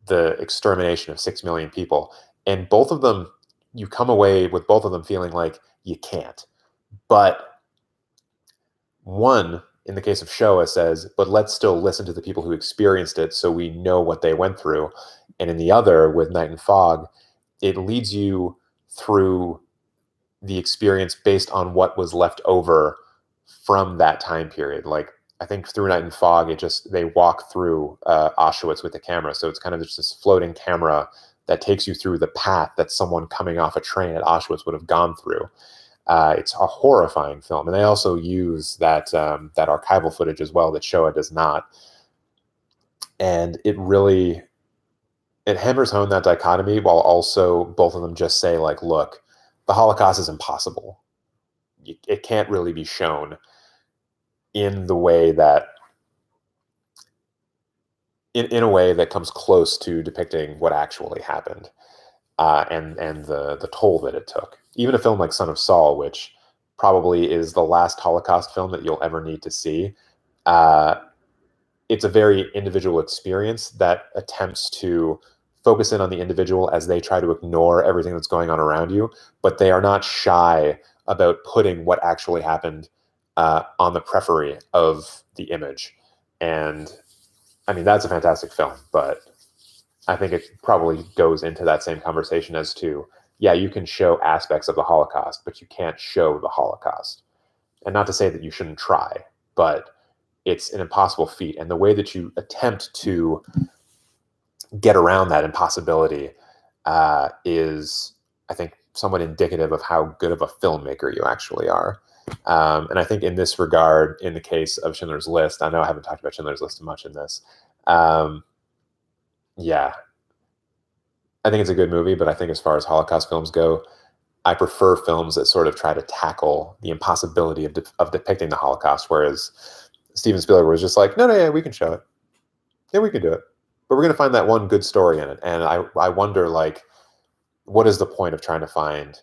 the extermination of 6 million people. And both of them, you come away with both of them feeling like you can't. But one, in the case of Showa, says, but let's still listen to the people who experienced it so we know what they went through. And in the other, with Night and Fog, it leads you through the experience based on what was left over from that time period. Like, I think through Night and Fog, they walk through Auschwitz with the camera. So it's kind of just this floating camera that takes you through the path that someone coming off a train at Auschwitz would have gone through. It's a horrifying film. And they also use that archival footage as well that Showa does not. And it hammers home that dichotomy while also both of them just say, like, look, the Holocaust is impossible. It can't really be shown in the way that, in a way that comes close to depicting what actually happened, and the toll that it took. Even a film like Son of Saul, which probably is the last Holocaust film that you'll ever need to see, it's a very individual experience that attempts to focus in on the individual as they try to ignore everything that's going on around you, but they are not shy about putting what actually happened on the periphery of the image. And I mean, that's a fantastic film, but I think it probably goes into that same conversation as to, yeah, you can show aspects of the Holocaust, but you can't show the Holocaust. And not to say that you shouldn't try, but it's an impossible feat. And the way that you attempt to get around that impossibility is, I think, somewhat indicative of how good of a filmmaker you actually are. And I think in this regard, in the case of Schindler's List, I know I haven't talked about Schindler's List much in this. Yeah, I think it's a good movie, but I think as far as Holocaust films go, I prefer films that sort of try to tackle the impossibility of depicting the Holocaust, whereas Steven Spielberg was just like, no, yeah, we can show it. Yeah, we can do it. But we're going to find that one good story in it. And I wonder, like, what is the point of trying to find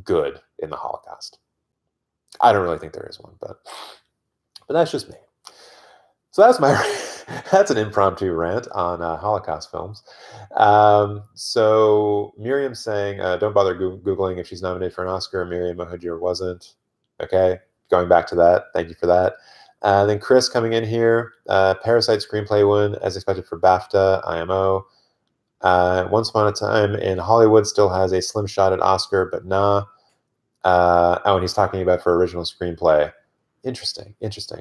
good in the Holocaust? I don't really think there is one, but that's just me. So that's an impromptu rant on Holocaust films. So Miriam's saying, don't bother Googling if she's nominated for an Oscar. Miriam Mahujir wasn't. Okay, going back to that. Thank you for that. Then Chris coming in here. Parasite screenplay win as expected for BAFTA, IMO. Once Upon a Time in Hollywood still has a slim shot at Oscar, but nah. And he's talking about for original screenplay. Interesting.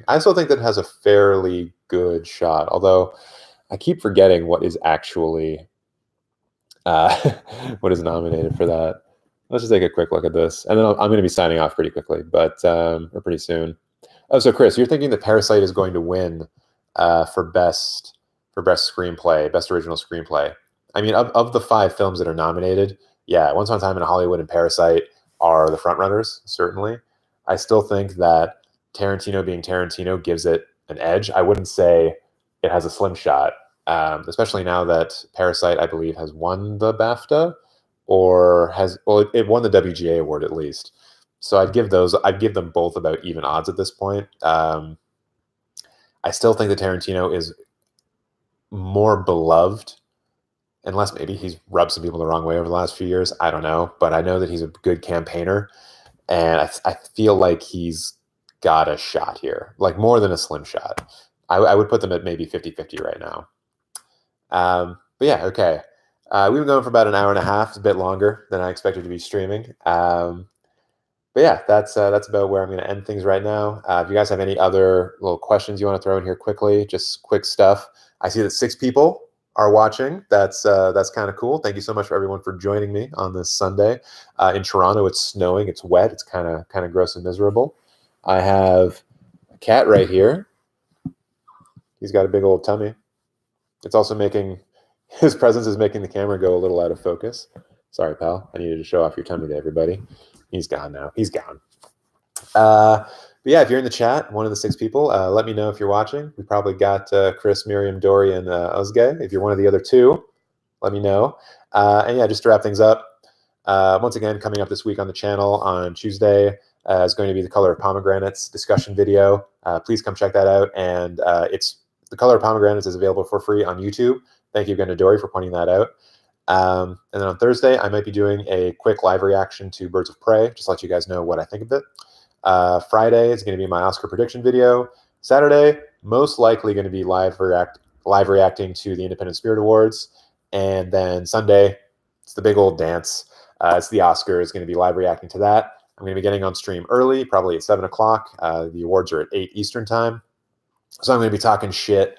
I still think that has a fairly good shot, although I keep forgetting what is actually what is nominated for that. Let's just take a quick look at this, and then I'm going to be signing off pretty quickly, but or pretty soon. Oh, so Chris, you're thinking that Parasite is going to win for best screenplay, best original screenplay. I mean, of the 5 films that are nominated, yeah, Once Upon a Time in Hollywood and Parasite are the frontrunners, certainly. I still think that Tarantino being Tarantino gives it an edge. I wouldn't say it has a slim shot, especially now that Parasite, I believe, has won the BAFTA, or it won the WGA award at least. So I'd give them both about even odds at this point. I still think that Tarantino is more beloved, unless maybe he's rubbed some people the wrong way over the last few years. I don't know, but I know that he's a good campaigner, and I feel like he's got a shot here, like more than a slim shot. I would put them at maybe 50-50 right now. But yeah, okay. We've been going for about an hour and a half. It's a bit longer than I expected to be streaming. But yeah, that's about where I'm going to end things right now. If you guys have any other little questions you want to throw in here quickly, just quick stuff. I see that 6 people are watching. That's kind of cool. Thank you so much for everyone for joining me on this Sunday. In Toronto, it's snowing. It's wet. It's kind of gross and miserable. I have a cat right here. He's got a big old tummy. It's also his presence is making the camera go a little out of focus. Sorry, pal. I needed to show off your tummy to everybody. He's gone now. He's gone. But yeah, if you're in the chat, one of the 6 people, let me know if you're watching. We probably got Chris, Miriam, Dory, and Özge. If you're one of the other 2, let me know. And yeah, just to wrap things up, once again, coming up this week on the channel on Tuesday is going to be the Color of Pomegranates discussion video. Please come check that out. And the Color of Pomegranates is available for free on YouTube. Thank you again to Dory for pointing that out. And then on Thursday, I might be doing a quick live reaction to Birds of Prey, just to let you guys know what I think of it. Friday is going to be my Oscar prediction video. Saturday, most likely going to be live reacting to the Independent Spirit Awards. And then Sunday, it's the big old dance. It's the Oscars. It's going to be live reacting to that. I'm going to be getting on stream early, probably at 7 o'clock. The awards are at 8 Eastern time. So I'm going to be talking shit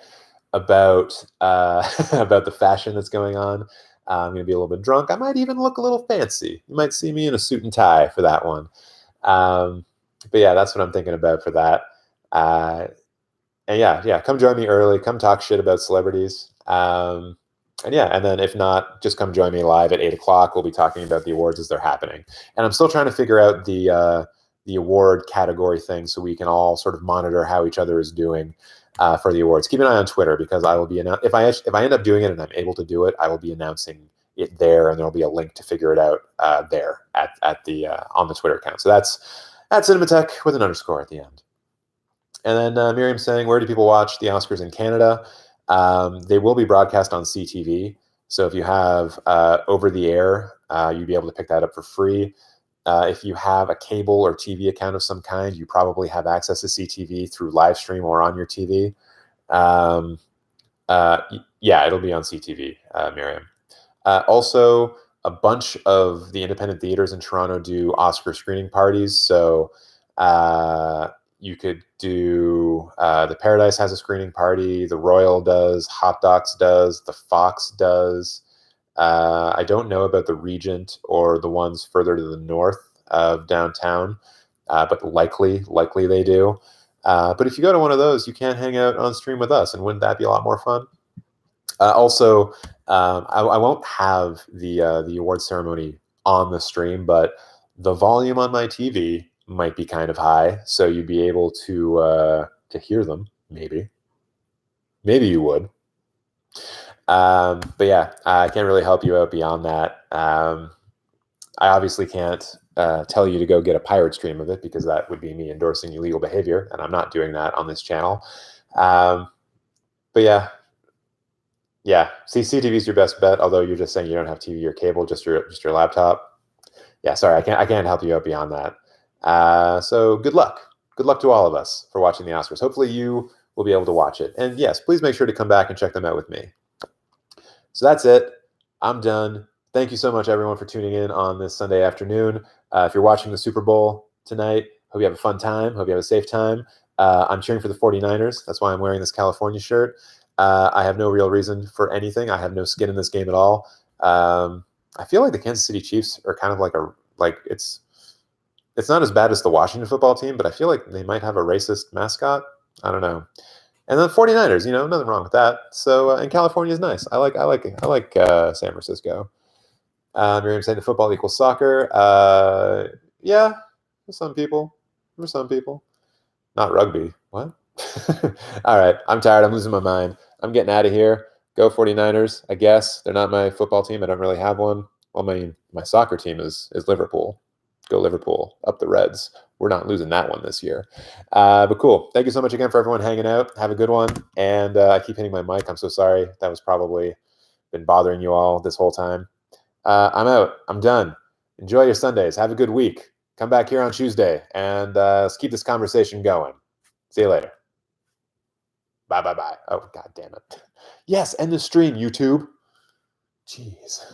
about about the fashion that's going on. I'm going to be a little bit drunk. I might even look a little fancy. You might see me in a suit and tie for that one. But yeah, that's what I'm thinking about for that. And yeah, come join me early. Come talk shit about celebrities. And yeah, and then if not, just come join me live at 8 o'clock. We'll be talking about the awards as they're happening. And I'm still trying to figure out the award category thing so we can all sort of monitor how each other is doing for the awards. Keep an eye on Twitter, because I will be if I end up doing it and I'm able to do it, I will be announcing it there, and there'll be a link to figure it out there at the on the Twitter account. So that's at Cinemateq with an underscore at the end. And then Miriam's saying, where do people watch the Oscars in Canada? They will be broadcast on CTV. So if you have over the air, you'd be able to pick that up for free. If you have a cable or TV account of some kind, you probably have access to CTV through Livestream or on your TV. Yeah, it'll be on CTV, Miriam. Also, a bunch of the independent theaters in Toronto do Oscar screening parties. So you could do, the Paradise has a screening party, the Royal does, Hot Docs does, the Fox does. I don't know about the Regent or the ones further to the north of downtown, but likely they do. But if you go to one of those, you can hang out on stream with us, and wouldn't that be a lot more fun? Also, I won't have the award ceremony on the stream, but the volume on my TV might be kind of high, so you'd be able to hear them. Maybe you would. But yeah, I can't really help you out beyond that. I obviously can't tell you to go get a pirate stream of it, because that would be me endorsing illegal behavior, and I'm not doing that on this channel. But yeah, CTV is your best bet, although you're just saying you don't have TV or cable, just your laptop. Yeah, sorry, I can't help you out beyond that. So good luck to all of us for watching the Oscars. Hopefully you will be able to watch it, and yes, please make sure to come back and check them out with me. So that's it. I'm done. Thank you so much, everyone, for tuning in on this Sunday afternoon. If you're watching the Super Bowl tonight, hope you have a fun time. Hope you have a safe time. I'm cheering for the 49ers. That's why I'm wearing this California shirt. I have no real reason for anything. I have no skin in this game at all. I feel like the Kansas City Chiefs are kind of it's not as bad as the Washington football team, but I feel like they might have a racist mascot. I don't know. And then 49ers, nothing wrong with that. So, and California is nice. I like San Francisco. Miriam saying that football equals soccer. Yeah, for some people. Not rugby. What? All right, I'm tired. I'm losing my mind. I'm getting out of here. Go 49ers, I guess. They're not my football team. I don't really have one. Well, my soccer team is Liverpool. Go Liverpool. Up the Reds. We're not losing that one this year. But cool. Thank you so much again for everyone hanging out. Have a good one. And I keep hitting my mic. I'm so sorry. That was probably been bothering you all this whole time. I'm out. I'm done. Enjoy your Sundays. Have a good week. Come back here on Tuesday, and let's keep this conversation going. See you later. Bye, bye, bye. Oh, God damn it. Yes, end the stream, YouTube. Jeez.